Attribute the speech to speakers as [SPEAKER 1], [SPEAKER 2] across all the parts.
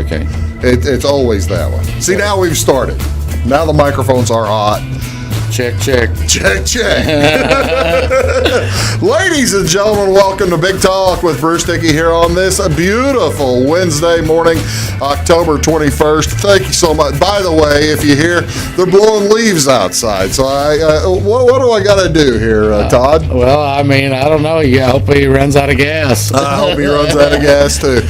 [SPEAKER 1] Okay.
[SPEAKER 2] It's always that way. See, now we've started. Now the microphones are hot.
[SPEAKER 1] Check.
[SPEAKER 2] Check. Ladies and gentlemen, welcome to Big Talk with Bruce Dickey here on this beautiful Wednesday morning, October 21st. Thank you so much. By the way, if you hear, they're blowing leaves outside. So what do I got to do here, Todd?
[SPEAKER 1] Well, I mean, I don't know. I hope he runs out of gas.
[SPEAKER 2] I hope he runs out of gas, too.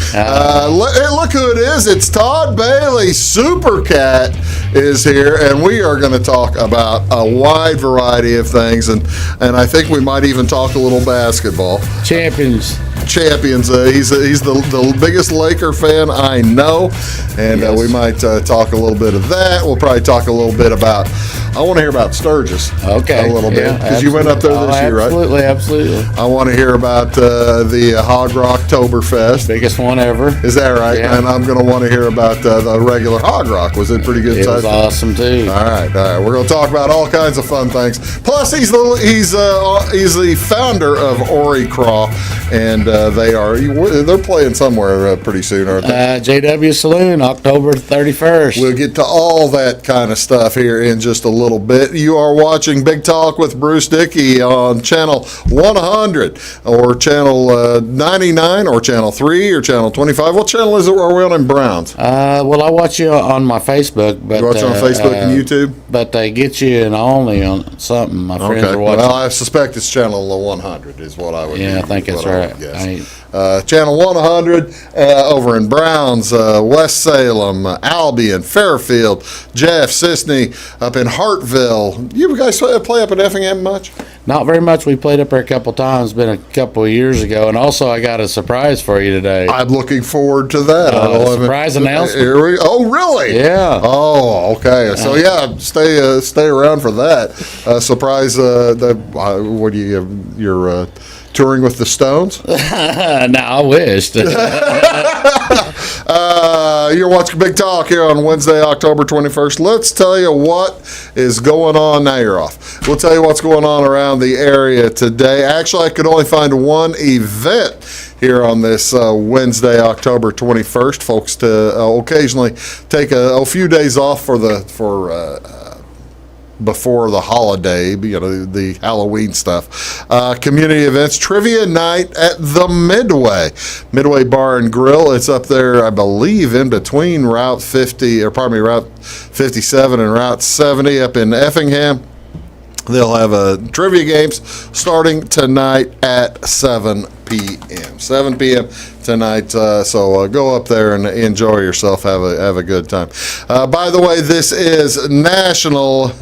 [SPEAKER 2] Look who it is. It's Todd Bailey. Supercat is here, and we are going to talk about a wide variety of things, and I think we might even talk a little basketball.
[SPEAKER 1] Champions.
[SPEAKER 2] He's the biggest Laker fan I know, and
[SPEAKER 1] yes.
[SPEAKER 2] We might talk a little bit of that. We'll probably talk a little bit about. I want to hear about Sturgis.
[SPEAKER 1] Okay.
[SPEAKER 2] A little bit because you went up there this year, right?
[SPEAKER 1] Absolutely.
[SPEAKER 2] I want to hear about the Hog Rock Oktoberfest.
[SPEAKER 1] Biggest one ever.
[SPEAKER 2] Is that right?
[SPEAKER 1] Yeah.
[SPEAKER 2] And I'm going to want to hear about the regular Hog Rock. Was it pretty good?
[SPEAKER 1] It was awesome too.
[SPEAKER 2] All right. We're going to talk about all kinds of fun things. Plus, he's the founder of Orry Kraw, and they're playing somewhere pretty soon, aren't they?
[SPEAKER 1] JW Saloon, October 31st.
[SPEAKER 2] We'll get to all that kind of stuff here in just a little bit. You are watching Big Talk with Bruce Dickey on channel 100 or channel 99 or channel 3 or channel 25. What channel is it? Are we on in Browns?
[SPEAKER 1] Well, I watch you on my Facebook. But,
[SPEAKER 2] you watch on Facebook and YouTube?
[SPEAKER 1] But they get you in only on something. My friends are watching.
[SPEAKER 2] Well, I suspect it's channel 100 is what I would
[SPEAKER 1] Yeah, I think that's right.
[SPEAKER 2] Channel 100 over in Browns, West Salem, Albion, Fairfield, Jeff, Sisney, up in Hartville. You guys play up in Effingham much?
[SPEAKER 1] Not very much. We played up there a couple times. Been a couple of years ago. And also, I got a surprise for you today.
[SPEAKER 2] I'm looking forward to that.
[SPEAKER 1] Surprise announcement.
[SPEAKER 2] Oh, really?
[SPEAKER 1] Yeah.
[SPEAKER 2] Oh, okay. So yeah, stay around for that surprise. What do you're touring with the Stones?
[SPEAKER 1] No, I wished.
[SPEAKER 2] You're watching Big Talk here on Wednesday, October 21st. Let's tell you what is going on. Now you're off. We'll tell you what's going on around the area today. Actually, I could only find one event here on this Wednesday, October 21st. Folks to occasionally take a few days off before the holiday, the Halloween stuff. Community events, trivia night at the Midway Bar and Grill. It's up there, I believe, in between Route 57 and Route 70 up in Effingham. They'll have trivia games starting tonight at 7 p.m. 7 p.m. tonight, so go up there and enjoy yourself. Have a good time. By the way, this is National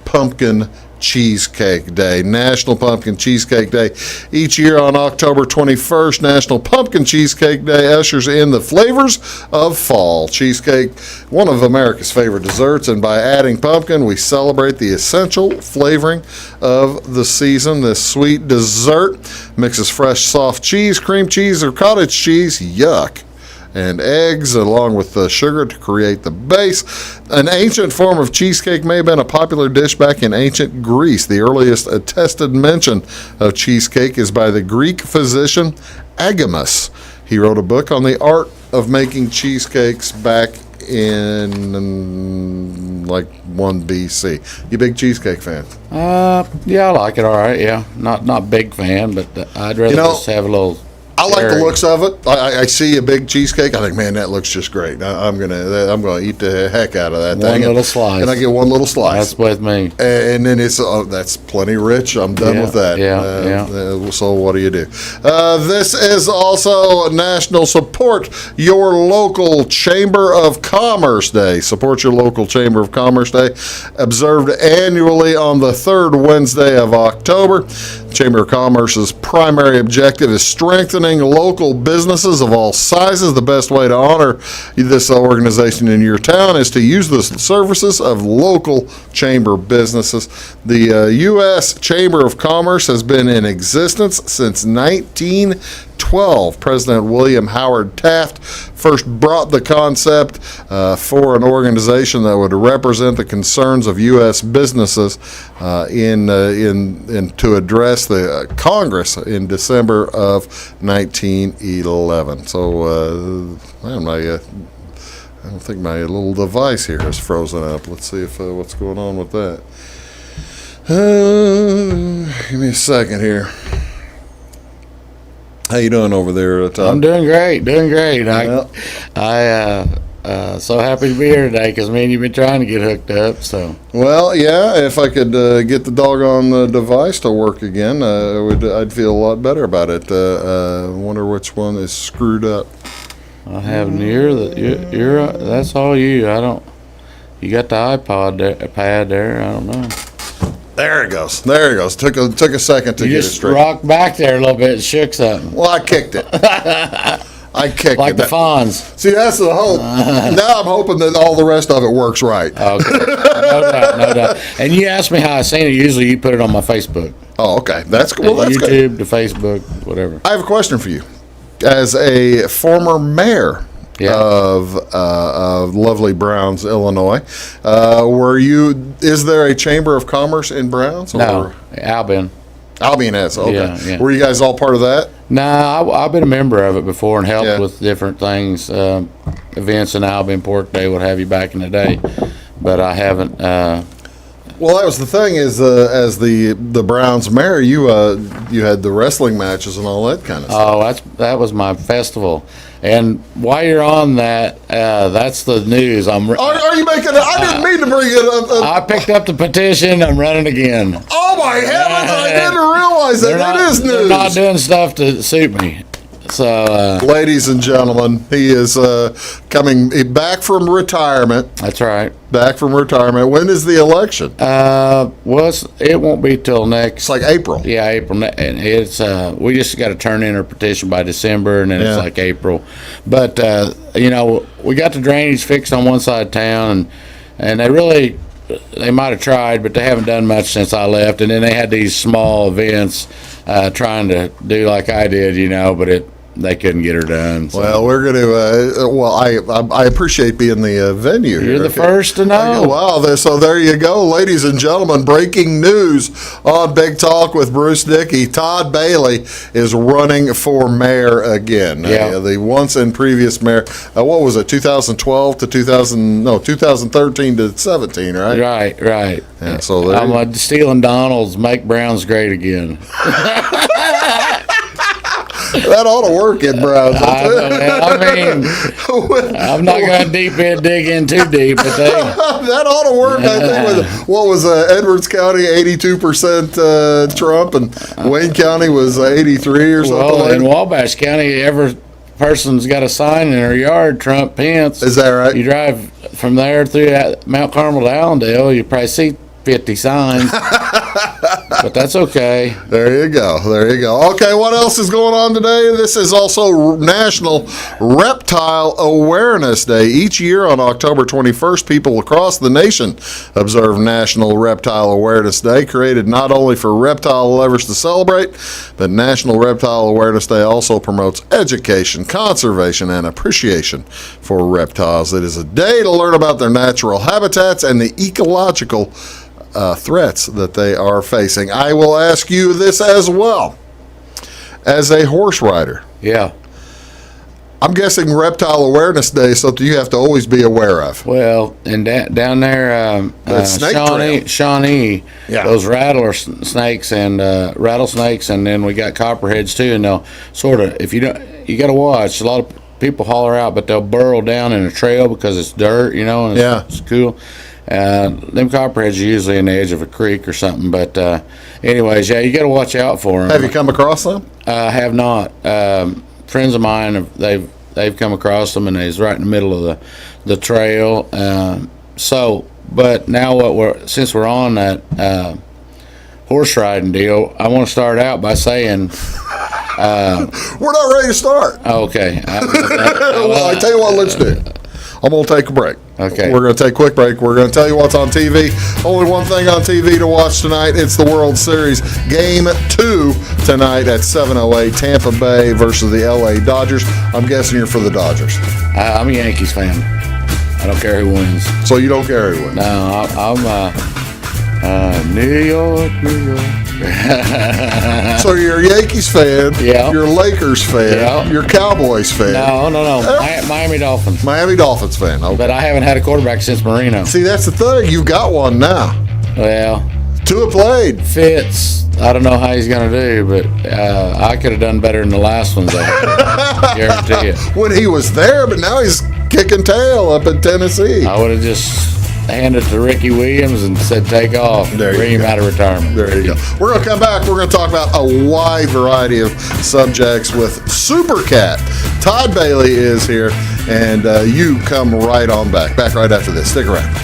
[SPEAKER 2] Pumpkin Cheesecake Day. National Pumpkin Cheesecake Day. Each year on October 21st, National Pumpkin Cheesecake Day ushers in the flavors of fall. Cheesecake, one of America's favorite desserts, and by adding pumpkin, we celebrate the essential flavoring of the season. This sweet dessert mixes fresh, soft cheese, cream cheese, or cottage cheese, yuck, and eggs along with the sugar to create the base. An ancient form of cheesecake may have been a popular dish back in ancient Greece. The earliest attested mention of cheesecake is by the Greek physician Agamus. He wrote a book on the art of making cheesecakes back in like 1 BC. You big cheesecake fan?
[SPEAKER 1] Yeah, I like it all right, yeah. Not big fan, but I'd rather just have a little.
[SPEAKER 2] I like the looks of it. I see a big cheesecake. I think, man, that looks just great. I'm gonna eat the heck out of that thing.
[SPEAKER 1] One little slice.
[SPEAKER 2] And I get one little slice.
[SPEAKER 1] That's with me.
[SPEAKER 2] And then that's plenty rich. I'm done with that. So what do you do? This is also National Support Your Local Chamber of Commerce Day. Support your local Chamber of Commerce Day, observed annually on the third Wednesday of October. Chamber of Commerce's primary objective is strengthening local businesses of all sizes. The best way to honor this organization in your town is to use the services of local chamber businesses. The U.S. Chamber of Commerce has been in existence since 1912. President William Howard Taft first brought the concept for an organization that would represent the concerns of U.S. businesses to address the Congress in December of 1911. So I don't think my little device here is frozen up. Let's see if what's going on with that. Give me a second here. How you doing over there, Todd?
[SPEAKER 1] I'm doing great.
[SPEAKER 2] Well,
[SPEAKER 1] So happy to be here today because me and you've been trying to get hooked up. So
[SPEAKER 2] well, yeah. If I could get the doggone device to work again, I'd feel a lot better about it. Wonder which one is screwed up.
[SPEAKER 1] I have near you're that's all you. I don't. You got the iPod there, pad there. I don't know.
[SPEAKER 2] There it goes. Took a second to
[SPEAKER 1] You
[SPEAKER 2] get it
[SPEAKER 1] just
[SPEAKER 2] straight.
[SPEAKER 1] rocked back there a little bit and shook something.
[SPEAKER 2] Well, I kicked it.
[SPEAKER 1] Like the Fonz.
[SPEAKER 2] See, that's the hope. Now I'm hoping that all the rest of it works right.
[SPEAKER 1] Okay. No doubt. And you asked me how I seen it. Usually you put it on my Facebook.
[SPEAKER 2] Oh, okay. That's cool. That's good.
[SPEAKER 1] YouTube, to Facebook, whatever.
[SPEAKER 2] I have a question for you. As a former mayor of lovely Browns, Illinois, is there a Chamber of Commerce in Browns?
[SPEAKER 1] No, Albion.
[SPEAKER 2] Albion has, okay.
[SPEAKER 1] Yeah.
[SPEAKER 2] Were you guys all part of that?
[SPEAKER 1] Nah, I've been a member of it before and helped
[SPEAKER 2] Yeah.
[SPEAKER 1] with different things, events in Albion, Pork Day, what have you, back in the day. But I haven't.
[SPEAKER 2] Well, that was the thing is, as the Browns mayor, you had the wrestling matches and all that kind of stuff.
[SPEAKER 1] Oh, that was my festival. And while you're on that, that's the news.
[SPEAKER 2] Are you making it? I didn't mean to bring it up.
[SPEAKER 1] I picked up the petition. I'm running again.
[SPEAKER 2] Oh, my heavens. I didn't realize that. That is news.
[SPEAKER 1] They're not doing stuff to suit me. So,
[SPEAKER 2] ladies and gentlemen, he is coming back from retirement.
[SPEAKER 1] That's right.
[SPEAKER 2] Back from retirement. When is the election?
[SPEAKER 1] Well, it won't be till next.
[SPEAKER 2] It's like April.
[SPEAKER 1] Yeah, April. And it's we just got to turn in our petition by December, and then it's like April. But we got the drainage fixed on one side of town, and they might have tried, but they haven't done much since I left. And then they had these small events trying to do like I did, but they couldn't get her done. So.
[SPEAKER 2] Well, we're going to. I appreciate being the venue.
[SPEAKER 1] You're the first to know.
[SPEAKER 2] Wow! So there you go, ladies and gentlemen. Breaking news on Big Talk with Bruce Dickey. Todd Bailey is running for mayor again.
[SPEAKER 1] Yeah.
[SPEAKER 2] The once and previous mayor. What was it? 2012 to 2013 to 17, right?
[SPEAKER 1] Right.
[SPEAKER 2] Yeah. So
[SPEAKER 1] I'm stealing Donald's. Make Browns great again.
[SPEAKER 2] That ought to work in Browns.
[SPEAKER 1] I mean, I'm not going to dig in too deep, but
[SPEAKER 2] that ought to work. I think with what was Edwards County 82% Trump, and Wayne County was 83 or something.
[SPEAKER 1] Well, in Wabash County, every person's got a sign in their yard, Trump, Pence.
[SPEAKER 2] Is that right?
[SPEAKER 1] You drive from there through Mount Carmel to Allendale, you probably see 50 signs. But that's okay.
[SPEAKER 2] There you go. Okay, what else is going on today? This is also National Reptile Awareness Day. Each year on October 21st, people across the nation observe National Reptile Awareness Day, created not only for reptile lovers to celebrate, but National Reptile Awareness Day also promotes education, conservation, and appreciation for reptiles. It is a day to learn about their natural habitats and the ecological threats that they are facing. I will ask you this as well. As a horse rider, I'm guessing Reptile Awareness Day is something you have to always be aware of.
[SPEAKER 1] Well, and down there, Shawnee, those rattlesnakes and then we got copperheads too, and they'll sort of, if you don't, you got to watch. A lot of people holler out, but they'll burrow down in a trail because it's dirt, and it's cool. Them copperheads are usually in the edge of a creek or something, but anyways, you got to watch out for them.
[SPEAKER 2] Have you come across them?
[SPEAKER 1] I have not. Friends of mine, they've come across them, and they's right in the middle of the trail. But now since we're on that horse riding deal, I want to start out by saying
[SPEAKER 2] we're not ready to start.
[SPEAKER 1] Okay.
[SPEAKER 2] Well, I tell you what, let's do. I'm going to take a break.
[SPEAKER 1] Okay.
[SPEAKER 2] We're going to take a quick break. We're going to tell you what's on TV. Only one thing on TV to watch tonight. It's the World Series. Game 2 tonight at 7:08. Tampa Bay versus the LA Dodgers. I'm guessing you're for the Dodgers.
[SPEAKER 1] I'm a Yankees fan. I don't care who wins.
[SPEAKER 2] So you don't care who wins?
[SPEAKER 1] No, I'm New York.
[SPEAKER 2] So you're a Yankees fan.
[SPEAKER 1] Yeah.
[SPEAKER 2] You're a Lakers fan.
[SPEAKER 1] Yeah.
[SPEAKER 2] You're a Cowboys fan.
[SPEAKER 1] No. Miami Dolphins.
[SPEAKER 2] Miami Dolphins fan. Okay.
[SPEAKER 1] But I haven't had a quarterback since Marino.
[SPEAKER 2] See, that's the thing. You've got one now.
[SPEAKER 1] Well,
[SPEAKER 2] Tua played.
[SPEAKER 1] Fitz, I don't know how he's going to do, but I could have done better than the last ones. I guarantee it.
[SPEAKER 2] When he was there, but now he's kicking tail up in Tennessee.
[SPEAKER 1] I would have just handed it to Ricky Williams and said, take off. Bring him out of retirement.
[SPEAKER 2] There you go. We're going to come back. We're going to talk about a wide variety of subjects with Supercat. Todd Bailey is here, and you come right on back. Back right after this. Stick around.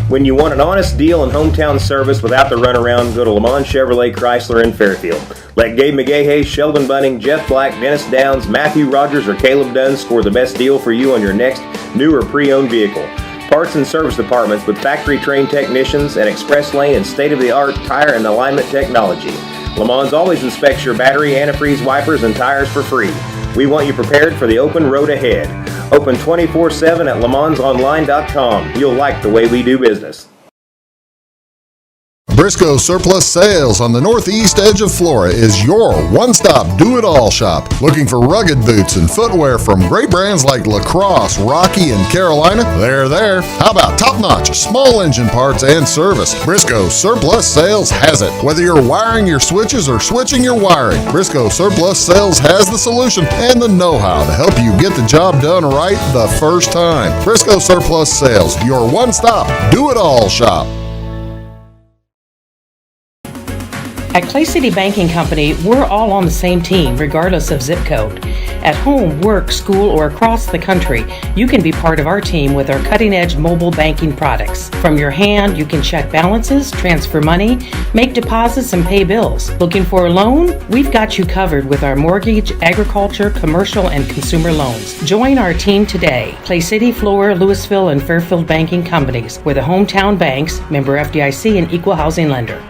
[SPEAKER 3] When you want an honest deal and hometown service without the runaround, go to Lamont Chevrolet Chrysler in Fairfield. Let Gabe McGahey, Sheldon Bunning, Jeff Black, Dennis Downs, Matthew Rogers, or Caleb Dunn score the best deal for you on your next new or pre-owned vehicle. Parts and service departments with factory-trained technicians and express lane and state-of-the-art tire and alignment technology. Lamont always inspects your battery, antifreeze, wipers, and tires for free. We want you prepared for the open road ahead. Open 24/7 at LeMansOnline.com. You'll like the way we do business.
[SPEAKER 2] Briscoe Surplus Sales on the northeast edge of Flora is your one-stop do-it-all shop. Looking for rugged boots and footwear from great brands like Lacrosse, Rocky, and Carolina? They're there. How about top-notch small engine parts and service? Briscoe Surplus Sales has it. Whether you're wiring your switches or switching your wiring, Briscoe Surplus Sales has the solution and the know-how to help you get the job done right the first time. Briscoe Surplus Sales, your one-stop do-it-all shop.
[SPEAKER 4] At Clay City Banking Company, we're all on the same team, regardless of zip code. At home, work, school, or across the country, you can be part of our team with our cutting-edge mobile banking products. From your hand, you can check balances, transfer money, make deposits, and pay bills. Looking for a loan? We've got you covered with our mortgage, agriculture, commercial, and consumer loans. Join our team today. Clay City, Flora, Louisville, and Fairfield Banking Companies. We're the hometown banks, member FDIC, and equal housing lender.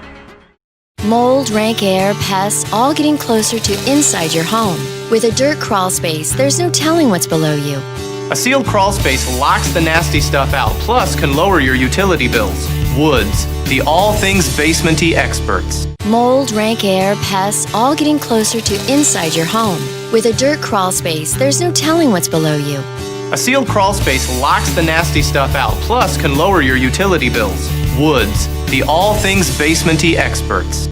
[SPEAKER 5] Mold, rank air, pests, all getting closer to inside your home. With a dirt crawl space, there's no telling what's below you.
[SPEAKER 6] A sealed crawl space locks the nasty stuff out, plus can lower your utility bills. Woods, the all things basement-y experts.
[SPEAKER 5] Mold, rank air, pests, all getting closer to inside your home. With a dirt crawl space, there's no telling what's below you.
[SPEAKER 6] A sealed crawl space locks the nasty stuff out, plus can lower your utility bills. Woods, the all things basement-y experts.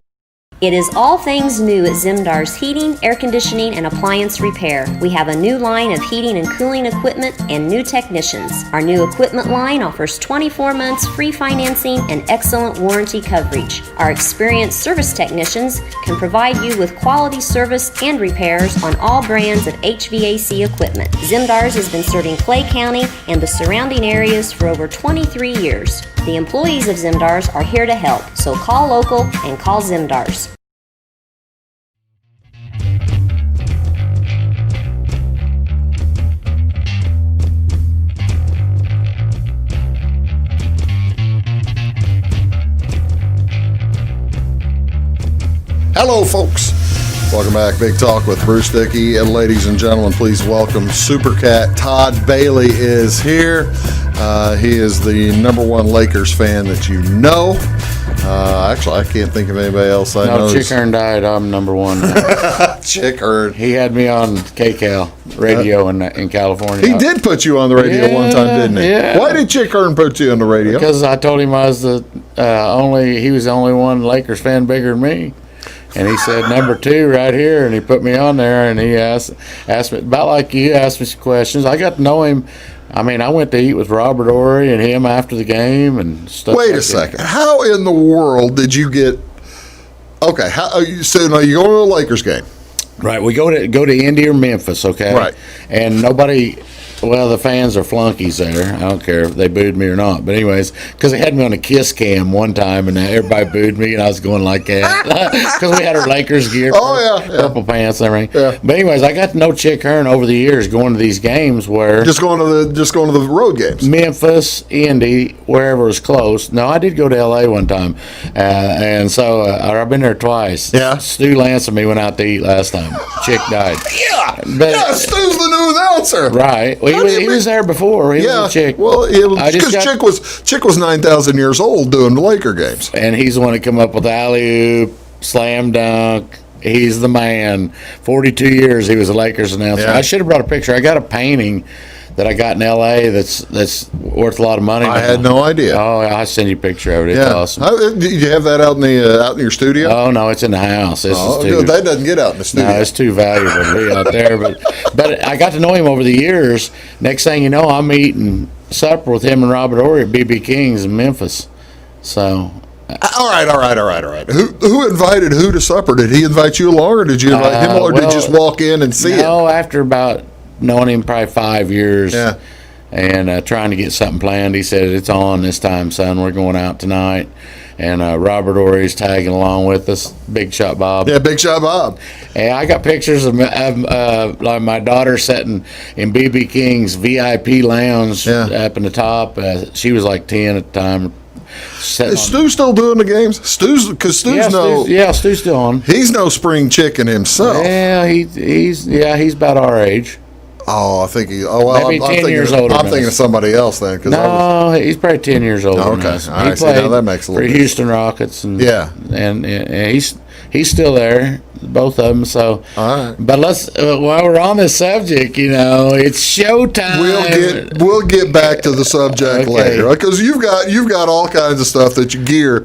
[SPEAKER 7] It is all things new at Zimdar's Heating, Air Conditioning, and Appliance Repair. We have a new line of heating and cooling equipment and new technicians. Our new equipment line offers 24 months free financing and excellent warranty coverage. Our experienced service technicians can provide you with quality service and repairs on all brands of HVAC equipment. Zimdar's has been serving Clay County and the surrounding areas for over 23 years. The employees of Zimdar's are here to help, so call local and call Zimdar's.
[SPEAKER 2] Hello, folks. Welcome back. Big Talk with Bruce Dickey. And ladies and gentlemen, please welcome Supercat. Todd Bailey is here. He is the number one Lakers fan that you know. Actually, I can't think of anybody else I know.
[SPEAKER 1] No, Chick Hearn died. I'm number one.
[SPEAKER 2] Chick Hearn.
[SPEAKER 1] He had me on KCAL radio in California.
[SPEAKER 2] He did put you on the radio one time, didn't he?
[SPEAKER 1] Yeah.
[SPEAKER 2] Why did Chick Hearn put you on the radio?
[SPEAKER 1] Because I told him I was he was the only one Lakers fan bigger than me. And he said, number two right here, and he put me on there, and he asked me, about like you, asked me some questions. I got to know him. I mean, I went to eat with Robert Orry and him after the game and stuff.
[SPEAKER 2] Wait a second. How in the world did you get, okay, so now you go to a Lakers game.
[SPEAKER 1] Right, we go to Indy or Memphis, okay?
[SPEAKER 2] Right.
[SPEAKER 1] And the fans are flunkies there. I don't care if they booed me or not. But anyways, because they had me on a kiss cam one time, and everybody booed me, and I was going like that. Because we had our Lakers gear, purple pants and everything.
[SPEAKER 2] Yeah.
[SPEAKER 1] But anyways, I got to know Chick Hearn over the years going to these games where...
[SPEAKER 2] Just going to the road games.
[SPEAKER 1] Memphis, Indy, wherever was close. No, I did go to L.A. one time. And so I've been there twice.
[SPEAKER 2] Yeah.
[SPEAKER 1] Stu Lance and me went out to eat last time. Chick died.
[SPEAKER 2] Yeah, Stu's the new announcer.
[SPEAKER 1] Right. Well, he was there before. He was a chick.
[SPEAKER 2] Well, because Chick was 9,000 years old doing the Laker games,
[SPEAKER 1] and he's the one to come up with alley-oop, slam dunk. He's the man. 42 years he was a Lakers announcer.
[SPEAKER 2] Yeah.
[SPEAKER 1] I should have brought a picture. I got a painting that I got in L.A. that's worth a lot of money.
[SPEAKER 2] I had no idea.
[SPEAKER 1] Oh, I'll send you a picture of it. It's awesome.
[SPEAKER 2] Did you have that out in your studio?
[SPEAKER 1] Oh no, it's in the house.
[SPEAKER 2] That doesn't get out in the studio.
[SPEAKER 1] No, it's too valuable to be out there. But I got to know him over the years. Next thing you know, I'm eating supper with him and Robert Orry at BB King's in Memphis. So.
[SPEAKER 2] All right. Who invited who to supper? Did he invite you along, or did you invite him, or did you just walk in and see it?
[SPEAKER 1] No, after about knowing him probably 5 years, and trying to get something planned, he said, "It's on this time, son. We're going out tonight." And Robert Orry's tagging along with us. Big Shot Bob.
[SPEAKER 2] Yeah, Big Shot Bob.
[SPEAKER 1] And I got pictures of like my daughter sitting in BB King's VIP lounge up in the top. She was like 10 at the time.
[SPEAKER 2] Is Stu still doing the games? Stu's
[SPEAKER 1] still on.
[SPEAKER 2] He's no spring chicken himself.
[SPEAKER 1] Yeah, he's about our age.
[SPEAKER 2] Oh, I think
[SPEAKER 1] maybe 10 years older.
[SPEAKER 2] I'm thinking of somebody else then.
[SPEAKER 1] He's probably 10 years older.
[SPEAKER 2] Okay,
[SPEAKER 1] than us.
[SPEAKER 2] All right.
[SPEAKER 1] He played
[SPEAKER 2] that makes a little
[SPEAKER 1] for Houston Rockets, and and he's still there. Both of them. So,
[SPEAKER 2] all right.
[SPEAKER 1] But let's while we're on this subject, it's showtime.
[SPEAKER 2] We'll get back to the subject later, because you've got all kinds of stuff that you're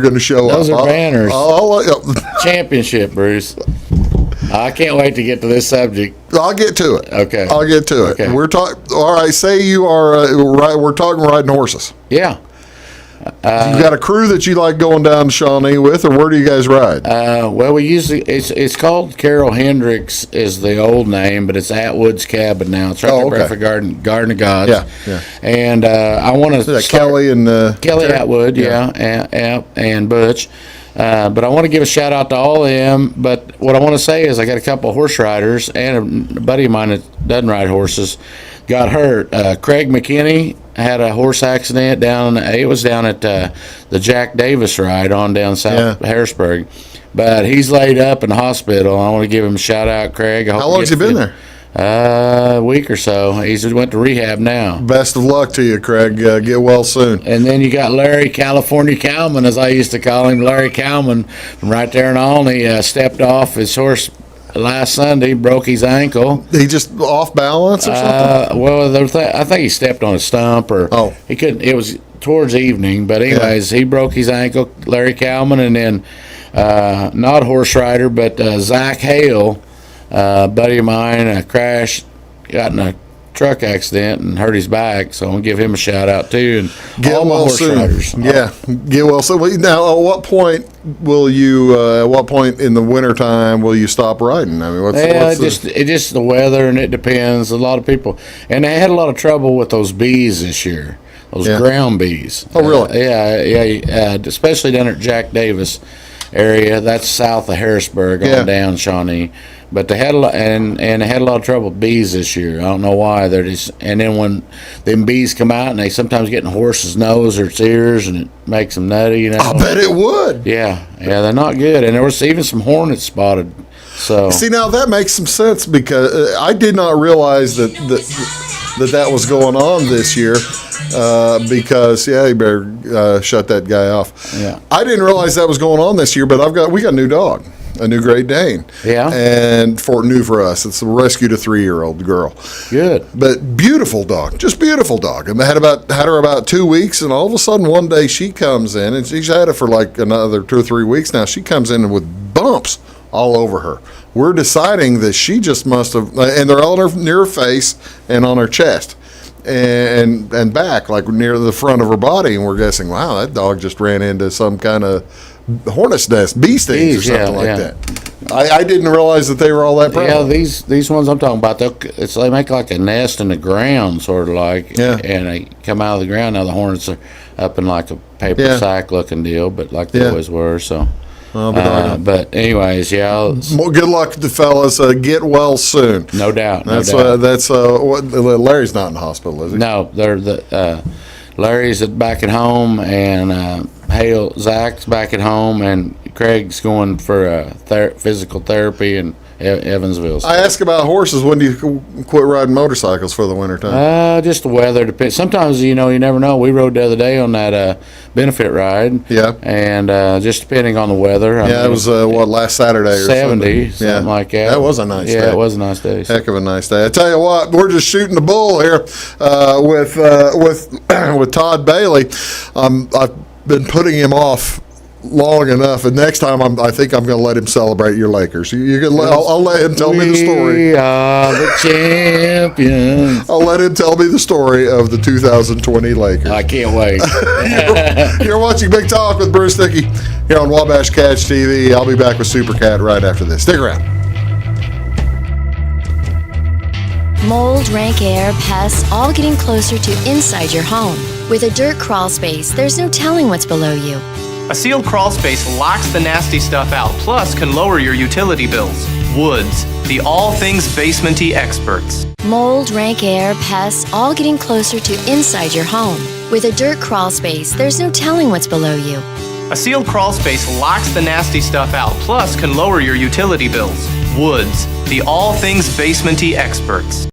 [SPEAKER 2] going to show
[SPEAKER 1] Those
[SPEAKER 2] up.
[SPEAKER 1] Those are banners. Championship, Bruce. I can't wait to get to this subject.
[SPEAKER 2] I'll get to it.
[SPEAKER 1] Okay.
[SPEAKER 2] I'll get to it.
[SPEAKER 1] Okay.
[SPEAKER 2] We're talking. All right. Say you are. We're talking riding horses.
[SPEAKER 1] Yeah.
[SPEAKER 2] You got a crew that you like going down to Shawnee with, or where do you guys ride?
[SPEAKER 1] Well, we usually it's called Carol Hendricks is the old name, but it's Atwood's Cabin now. It's right there for Garden of Gods.
[SPEAKER 2] Yeah.
[SPEAKER 1] And I want to
[SPEAKER 2] Kelly and
[SPEAKER 1] Kelly Atwood, and Butch. But I want to give a shout out to all of them. But what I want to say is I got a couple of horse riders and a buddy of mine that doesn't ride horses got hurt. Craig Mckinney had a horse accident it was down at the Jack Davis ride on down south Harrisburg. But he's laid up in the hospital. I want to give him a shout out, Craig.
[SPEAKER 2] How long has he been there?
[SPEAKER 1] A week or so. He's went to rehab now.
[SPEAKER 2] Best of luck to you, Craig. Get well soon.
[SPEAKER 1] And then you got Larry California Cowman, as I used to call him, Larry Cowman, from right there in Olney. Stepped off his horse last Sunday, broke his ankle.
[SPEAKER 2] He just off balance or something?
[SPEAKER 1] Well, I think he stepped on a stump, or he couldn't. It was towards evening, but anyways, he broke his ankle, Larry Cowman, and then not a horse rider, but Zach Hale, buddy of mine, crashed, got in a truck accident and hurt his back, so I'm gonna give him a shout out too. And
[SPEAKER 2] get
[SPEAKER 1] all my
[SPEAKER 2] well
[SPEAKER 1] horse
[SPEAKER 2] soon.
[SPEAKER 1] riders.
[SPEAKER 2] Yeah, get well soon. Now, at what point will you? At what point in the wintertime will you stop riding? I mean,
[SPEAKER 1] it's just the weather, and it depends. A lot of people, and they had a lot of trouble with those bees this year. Those ground bees.
[SPEAKER 2] Oh, really?
[SPEAKER 1] Especially down at Jack Davis area. That's south of Harrisburg on down Shawnee. But they had a lot, and they had a lot of trouble with bees this year. I don't know why. They're just, and then when them bees come out, and they sometimes get in the horse's nose or its ears, and it makes them nutty.
[SPEAKER 2] I bet it would.
[SPEAKER 1] Yeah, they're not good. And there was even some hornets spotted. So
[SPEAKER 2] see, now that makes some sense, because I did not realize that was going on this year. Because you better shut that guy off.
[SPEAKER 1] Yeah,
[SPEAKER 2] I didn't realize that was going on this year, but we got a new dog. A new Great Dane.
[SPEAKER 1] Yeah.
[SPEAKER 2] And new for us. It's rescued a 3-year-old girl.
[SPEAKER 1] Good.
[SPEAKER 2] But beautiful dog. Just beautiful dog. And I had her about 2 weeks, and all of a sudden one day she comes in, and she's had it for like another 2 or 3 weeks now. She comes in with bumps all over her. We're deciding that she just must have, and they're all near her face and on her chest. And back, like near the front of her body, and we're guessing, wow, that dog just ran into some kind of hornet's nest, bee stings or something like that. I didn't realize that they were all that prevalent.
[SPEAKER 1] Yeah, these ones I'm talking about, they make like a nest in the ground, sort of like, and they come out of the ground. Now the hornets are up in like a paper sack looking deal, but like they always were. So. But anyways,
[SPEAKER 2] More good luck to the fellas. Get well soon.
[SPEAKER 1] No doubt.
[SPEAKER 2] Larry's not in the hospital, is he?
[SPEAKER 1] No, Larry's back at home, and Zach's back at home, and Craig's going for physical therapy and Evansville.
[SPEAKER 2] I ask about horses. When do you quit riding motorcycles for the wintertime?
[SPEAKER 1] Just the weather depends. Sometimes, you never know. We rode the other day on that benefit ride.
[SPEAKER 2] Yeah.
[SPEAKER 1] And just depending on the weather.
[SPEAKER 2] It was, last Saturday or
[SPEAKER 1] 70, something like that.
[SPEAKER 2] That was a nice day.
[SPEAKER 1] Yeah, it was a nice day.
[SPEAKER 2] Heck of a nice day. I tell you what, we're just shooting the bull here with Todd Bailey. I've been putting him off long enough, and next time I think I'm going to let him celebrate your Lakers. I'll let him tell me the story.
[SPEAKER 1] We are the champions.
[SPEAKER 2] I'll let him tell me the story of the 2020 Lakers.
[SPEAKER 1] I can't wait.
[SPEAKER 2] You're watching Big Talk with Bruce Dickey here on Wabash Catch TV. I'll be back with Supercat right after this. Stick around.
[SPEAKER 5] Mold, rank air, pests, all getting closer to inside your home. With a dirt crawl space, there's no telling what's below you.
[SPEAKER 6] A sealed crawl space locks the nasty stuff out, plus can lower your utility bills. Woods, the all things basement-y experts.
[SPEAKER 5] Mold, rank air, pests, all getting closer to inside your home. With a dirt crawl space, there's no telling what's below you.
[SPEAKER 6] A sealed crawl space locks the nasty stuff out, plus can lower your utility bills. Woods, the all things basement-y experts.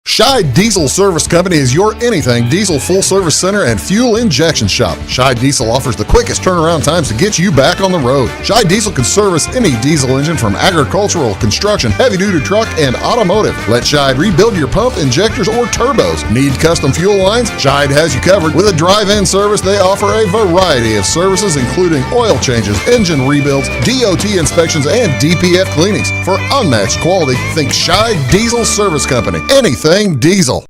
[SPEAKER 2] Scheid Diesel Service Company is your anything diesel full service center and fuel injection shop. Scheid Diesel offers the quickest turnaround times to get you back on the road. Scheid Diesel can service any diesel engine from agricultural, construction, heavy-duty truck, and automotive. Let Scheid rebuild your pump, injectors, or turbos. Need custom fuel lines? Scheid has you covered. With a drive-in service, they offer a variety of services, including oil changes, engine rebuilds, DOT inspections, and DPF cleanings. For unmatched quality, think Scheid Diesel Service Company. Anything diesel.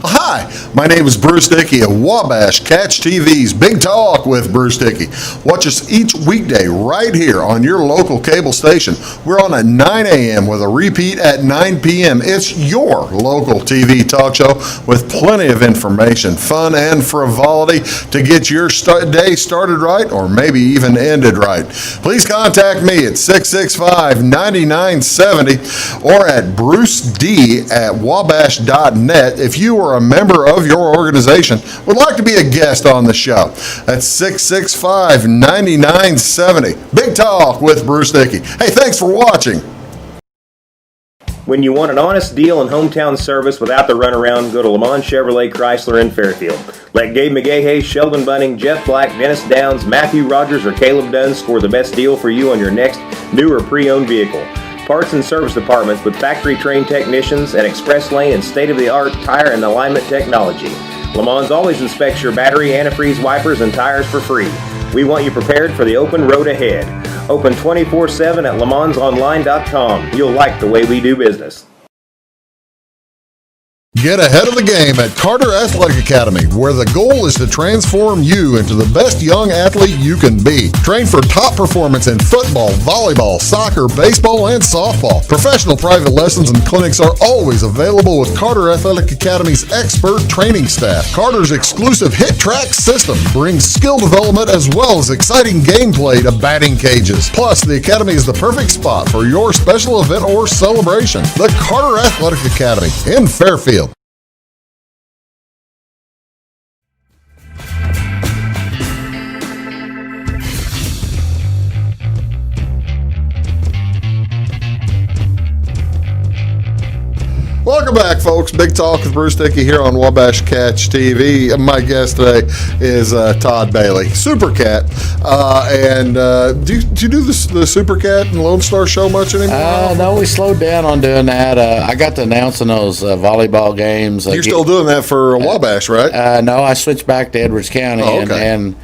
[SPEAKER 2] Hi, my name is Bruce Dickey of Wabash Catch TV's Big Talk with Bruce Dickey. Watch us each weekday right here on your local cable station. We're on at 9 a.m. with a repeat at 9 p.m. It's your local TV talk show with plenty of information, fun, and frivolity to get your day started right or maybe even ended right. Please contact me at 665-9970 or at bruced@wabash.net if you are a member of your organization would like to be a guest on the show. That's 665-9970. Big Talk with Bruce Dickey. Hey, thanks for watching.
[SPEAKER 3] When you want an honest deal and hometown service without the runaround, go to Lamont Chevrolet Chrysler in Fairfield. Let Gabe McGahey, Sheldon Bunning, Jeff Black, Dennis Downs, Matthew Rogers, or Caleb Dunn score the best deal for you on your next new or pre-owned vehicle. Parts and service departments with factory-trained technicians and express lane and state-of-the-art tire and alignment technology. Lamont always inspects your battery, antifreeze, wipers, and tires for free. We want you prepared for the open road ahead. Open 24/7 at LeMansOnline.com. You'll like the way we do business.
[SPEAKER 2] Get ahead of the game at Carter Athletic Academy, where the goal is to transform you into the best young athlete you can be. Train for top performance in football, volleyball, soccer, baseball, and softball. Professional private lessons and clinics are always available with Carter Athletic Academy's expert training staff. Carter's exclusive Hit Track system brings skill development as well as exciting gameplay to batting cages. Plus, the Academy is the perfect spot for your special event or celebration. The Carter Athletic Academy in Fairfield. Welcome back, folks. Big Talk with Bruce Dickey here on Wabash Catch TV. My guest today is Todd Bailey, Supercat. Do you do the Supercat and Lone Star show much anymore?
[SPEAKER 1] No, we slowed down on doing that. I got to announcing those volleyball games.
[SPEAKER 2] You're still doing that for Wabash, right?
[SPEAKER 1] No, I switched back to Edwards County.
[SPEAKER 2] Oh, okay.
[SPEAKER 1] And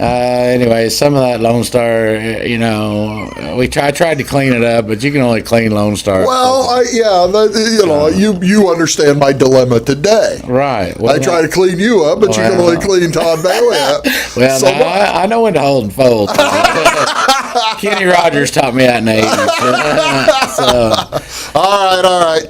[SPEAKER 1] anyway, some of that Lone Star, I tried to clean it up, but you can only clean Lone Star.
[SPEAKER 2] Well, you understand my dilemma today.
[SPEAKER 1] Right. Well,
[SPEAKER 2] I try to clean you up, but you can only clean Todd Bailey up.
[SPEAKER 1] Well, so I know when to hold and fold. Kenny Rogers taught me that in the 80s.
[SPEAKER 2] All right.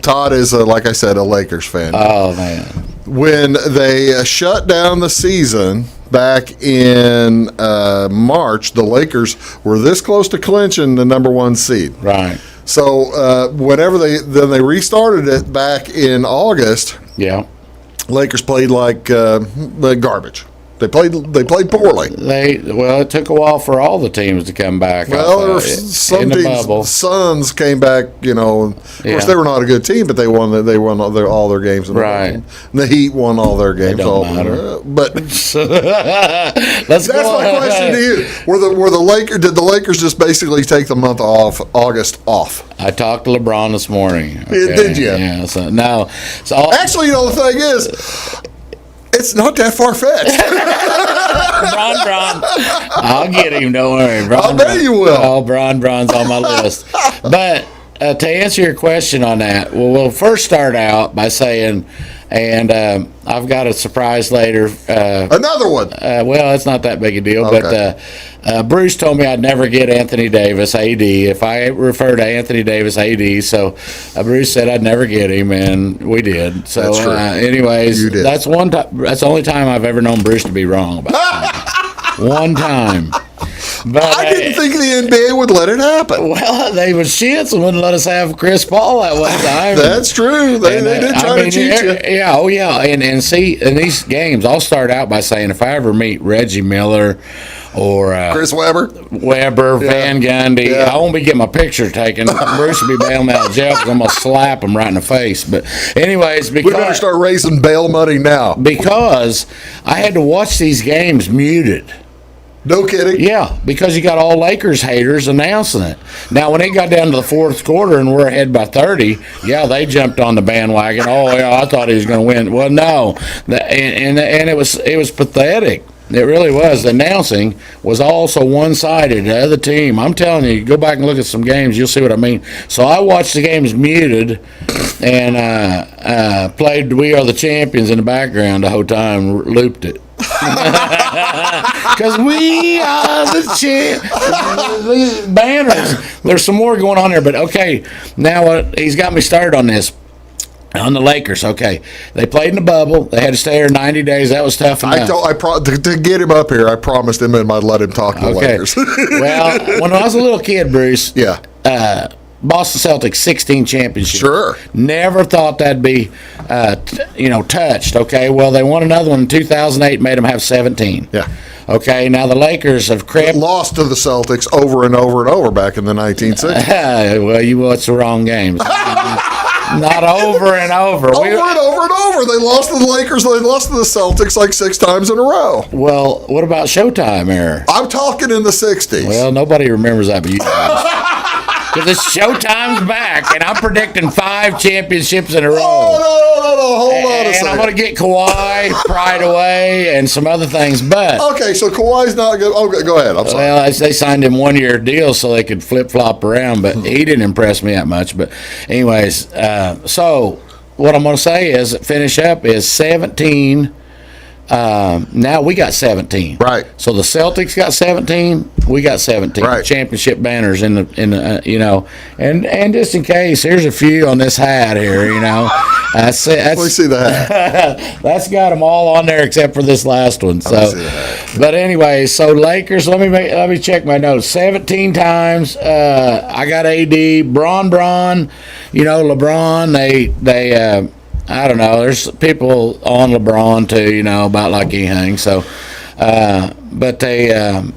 [SPEAKER 2] Todd is, like I said, a Lakers fan.
[SPEAKER 1] Oh, man.
[SPEAKER 2] When they shut down the season back in March, the Lakers were this close to clinching the number one seed.
[SPEAKER 1] Right.
[SPEAKER 2] So whenever they restarted it back in August,
[SPEAKER 1] yeah,
[SPEAKER 2] Lakers played like garbage. They played poorly.
[SPEAKER 1] It took a while for all the teams to come back.
[SPEAKER 2] Well, there were some teams. The Suns came back. Of course, they were not a good team, but they won all their games.
[SPEAKER 1] Right.
[SPEAKER 2] And the Heat won all their games.
[SPEAKER 1] It don't matter.
[SPEAKER 2] But that's my question to you. Were the Lakers? Did the Lakers just basically take the month off, August off?
[SPEAKER 1] I talked to LeBron this morning. Okay?
[SPEAKER 2] Did you?
[SPEAKER 1] Yeah. So no.
[SPEAKER 2] Actually, the thing is, it's not that far-fetched.
[SPEAKER 1] Bron. I'll get him, don't worry.
[SPEAKER 2] I'll bet you will.
[SPEAKER 1] Oh, Bron's on my list. But to answer your question on that, we'll first start out by saying, and I've got a surprise later.
[SPEAKER 2] Another one.
[SPEAKER 1] It's not that big a deal,
[SPEAKER 2] Okay.
[SPEAKER 1] but Bruce told me I'd never get Anthony Davis AD if I refer to Anthony Davis AD. So Bruce said I'd never get him, and we did. So,
[SPEAKER 2] that's true.
[SPEAKER 1] Anyways,
[SPEAKER 2] You did.
[SPEAKER 1] that's the only time I've ever known Bruce to be wrong about something. One time. But
[SPEAKER 2] I didn't think the NBA would let it happen.
[SPEAKER 1] Well, they were shits and wouldn't let us have Chris Paul that one time.
[SPEAKER 2] That's true. They did try to cheat you.
[SPEAKER 1] Yeah, oh yeah. And see, in these games, I'll start out by saying if I ever meet Reggie Miller or
[SPEAKER 2] Chris Webber,
[SPEAKER 1] Van Gundy, I won't be getting my picture taken. Bruce will be bailing me out of jail because I'm going to slap him right in the face. But anyways,
[SPEAKER 2] we better start raising bail money now.
[SPEAKER 1] Because I had to watch these games muted.
[SPEAKER 2] No kidding.
[SPEAKER 1] Yeah, because you got all Lakers haters announcing it. Now, when it got down to the fourth quarter and we're ahead by 30, they jumped on the bandwagon. Oh, yeah, I thought he was going to win. Well, no, and it was pathetic. It really was. The announcing was also one-sided. The other team, I'm telling you, go back and look at some games, you'll see what I mean. So I watched the games muted and played "We Are the Champions" in the background the whole time, looped it. Because we are the champ. These banners. There's some more going on there, but okay. Now he's got me started on this. On the Lakers, okay. They played in the bubble. They had to stay there 90 days. That was tough enough.
[SPEAKER 2] To get him up here, I promised him and I'd let him talk to the Lakers.
[SPEAKER 1] Well, when I was a little kid, Bruce, Boston Celtics 16 championships.
[SPEAKER 2] Sure.
[SPEAKER 1] Never thought that'd be, touched. Okay. Well, they won another one in 2008, made them have 17.
[SPEAKER 2] Yeah.
[SPEAKER 1] Okay. Now the Lakers have
[SPEAKER 2] lost to the Celtics over and over and over back in the 1960s.
[SPEAKER 1] Well, you watched the wrong games. Not over and over.
[SPEAKER 2] Over and over. They lost to the Lakers. They lost to the Celtics like 6 times in a row.
[SPEAKER 1] Well, what about Showtime era?
[SPEAKER 2] I'm talking in the 60s.
[SPEAKER 1] Well, nobody remembers that but you guys. Because it's Showtime's back, and I'm predicting 5 championships in a row.
[SPEAKER 2] Oh, no. Hold on a second.
[SPEAKER 1] And I'm going to get Kawhi, Pride Away, and some other things. But
[SPEAKER 2] okay, so Kawhi's not good. Okay, go ahead. I'm sorry.
[SPEAKER 1] Well, they signed him 1-year deal so they could flip-flop around, but he didn't impress me that much. But anyways, so what I'm going to say is finish up is 17. Now we got 17.
[SPEAKER 2] Right.
[SPEAKER 1] So the Celtics got 17. We got 17 championship banners in the and just in case, here's a few on this hat here. Let
[SPEAKER 2] me see the hat.
[SPEAKER 1] That's got them all on there except for this last one. So, but anyway, so Lakers. Let me check my notes. 17 times. I got AD, Bron. LeBron. They. I don't know. There's people on LeBron too, about like anything. So, but they've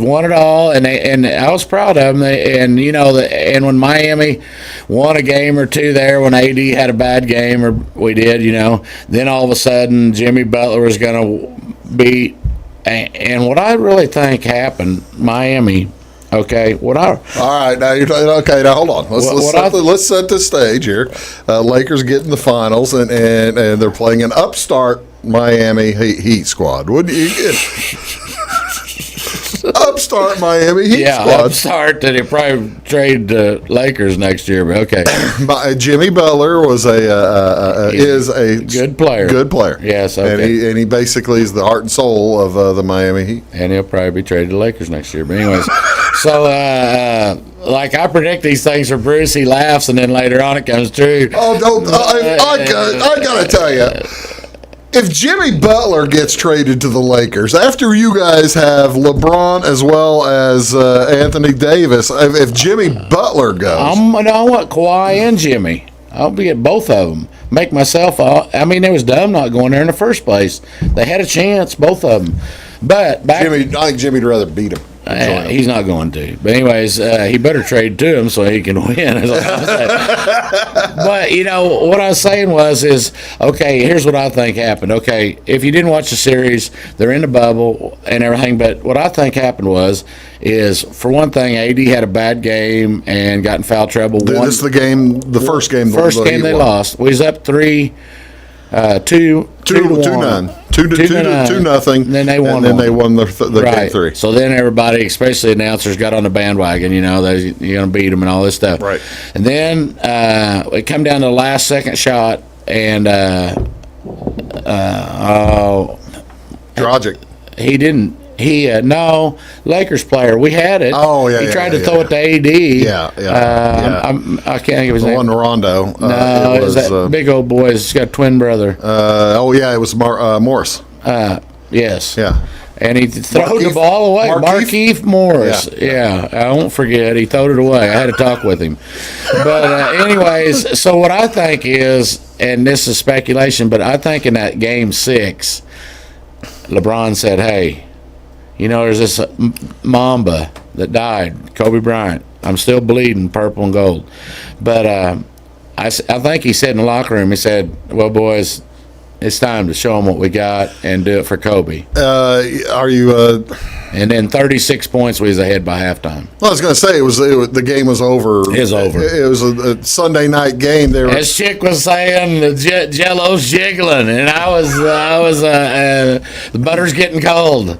[SPEAKER 1] won it all, and I was proud of them. And when Miami won a game or two there, when AD had a bad game, or we did, then all of a sudden Jimmy Butler was going to beat. And what I really think happened, Miami. Okay.
[SPEAKER 2] All right. Now you're talking. Okay. Now hold on. Let's set the stage here. Lakers get in the finals, and they're playing an upstart Miami Heat squad. Wouldn't you get? Upstart Miami Heat squad.
[SPEAKER 1] Yeah, upstart that he probably trade the Lakers next year. But okay.
[SPEAKER 2] Jimmy Butler is a
[SPEAKER 1] good player.
[SPEAKER 2] Good player.
[SPEAKER 1] Yes. Okay.
[SPEAKER 2] And he basically is the heart and soul of the Miami Heat.
[SPEAKER 1] And he'll probably be traded to the Lakers next year. But anyways, so like I predict these things for Bruce, he laughs, and then later on it comes true.
[SPEAKER 2] Oh, don't! I gotta tell you. If Jimmy Butler gets traded to the Lakers, after you guys have LeBron as well as Anthony Davis, if Jimmy Butler goes...
[SPEAKER 1] I want Kawhi and Jimmy. I'll be at both of them. make myself. I mean, it was dumb not going there in the first place. They had a chance, both of them. But
[SPEAKER 2] I think Jimmy'd rather beat him.
[SPEAKER 1] He's not going to. But anyways, he better trade to him so he can win. Is what I'm saying. But, you know, what I was saying is, okay, here's what I think happened. Okay, if you didn't watch the series, they're in the bubble and everything. But what I think happened is, for one thing, AD had a bad game and got in foul trouble.
[SPEAKER 2] This is the game, the first game.
[SPEAKER 1] First game they lost. We was up 2-1.
[SPEAKER 2] 2-0.
[SPEAKER 1] Then they won.
[SPEAKER 2] And then they won the game 3.
[SPEAKER 1] So then everybody, especially announcers, got on the bandwagon. You know, you're going to beat them and all this stuff.
[SPEAKER 2] Right.
[SPEAKER 1] And then it come down to the last second shot, and
[SPEAKER 2] Dragic.
[SPEAKER 1] He didn't. No, Lakers player. We had it.
[SPEAKER 2] Oh, yeah.
[SPEAKER 1] He tried to throw it to AD.
[SPEAKER 2] Yeah.
[SPEAKER 1] I can't think of his
[SPEAKER 2] the
[SPEAKER 1] name.
[SPEAKER 2] One Rondo.
[SPEAKER 1] No, it was that big old boy. He's got a twin brother.
[SPEAKER 2] It was Morris.
[SPEAKER 1] Yes.
[SPEAKER 2] Yeah.
[SPEAKER 1] And he threw the ball away. Markieff Morris. Yeah, I won't forget. He threw it away. I had to talk with him. But anyways, so what I think is, and this is speculation, but I think in that game 6, LeBron said, hey, you know, there's this Mamba that died, Kobe Bryant. I'm still bleeding purple and gold. But I think he said in the locker room, he said, well, boys, it's time to show them what we got and do it for Kobe.
[SPEAKER 2] Are you?
[SPEAKER 1] And then 36 points, we was ahead by halftime.
[SPEAKER 2] Well, I was going to say the game was over.
[SPEAKER 1] It's over.
[SPEAKER 2] It was a Sunday night game.
[SPEAKER 1] As Chick was saying, the Jello's jiggling, and I was the butter's getting cold.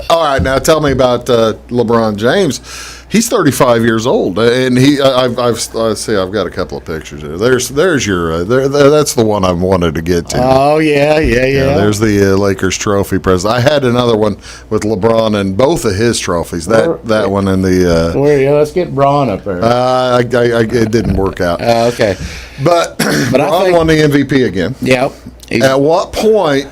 [SPEAKER 2] All right, now tell me about LeBron James. He's 35 years old, and I've got a couple of pictures there. There's your that's the one I wanted to get to.
[SPEAKER 1] Oh yeah.
[SPEAKER 2] There's the Lakers trophy present. I had another one with LeBron and both of his trophies. That one and the.
[SPEAKER 1] Let's get Braun up there.
[SPEAKER 2] It didn't work out.
[SPEAKER 1] Okay,
[SPEAKER 2] but Braun won the MVP again.
[SPEAKER 1] Yep.
[SPEAKER 2] At what point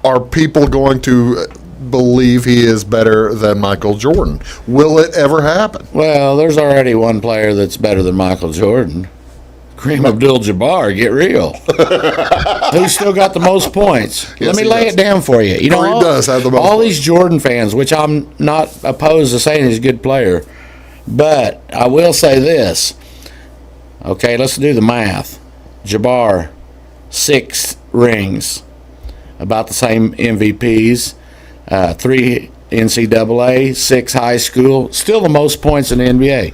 [SPEAKER 2] are people going to believe he is better than Michael Jordan? Will it ever happen?
[SPEAKER 1] Well, there's already one player that's better than Michael Jordan. Kareem Abdul-Jabbar, get real. Who's still got the most points?
[SPEAKER 2] Yes,
[SPEAKER 1] Let me lay it down for you. You know,
[SPEAKER 2] Kareem does have the most
[SPEAKER 1] all
[SPEAKER 2] points.
[SPEAKER 1] These Jordan fans, which I'm not opposed to saying he's a good player, but I will say this. Okay, let's do the math. Jabbar, 6 rings, about the same MVPs. 3 NCAA, 6 high school, still the most points in the NBA.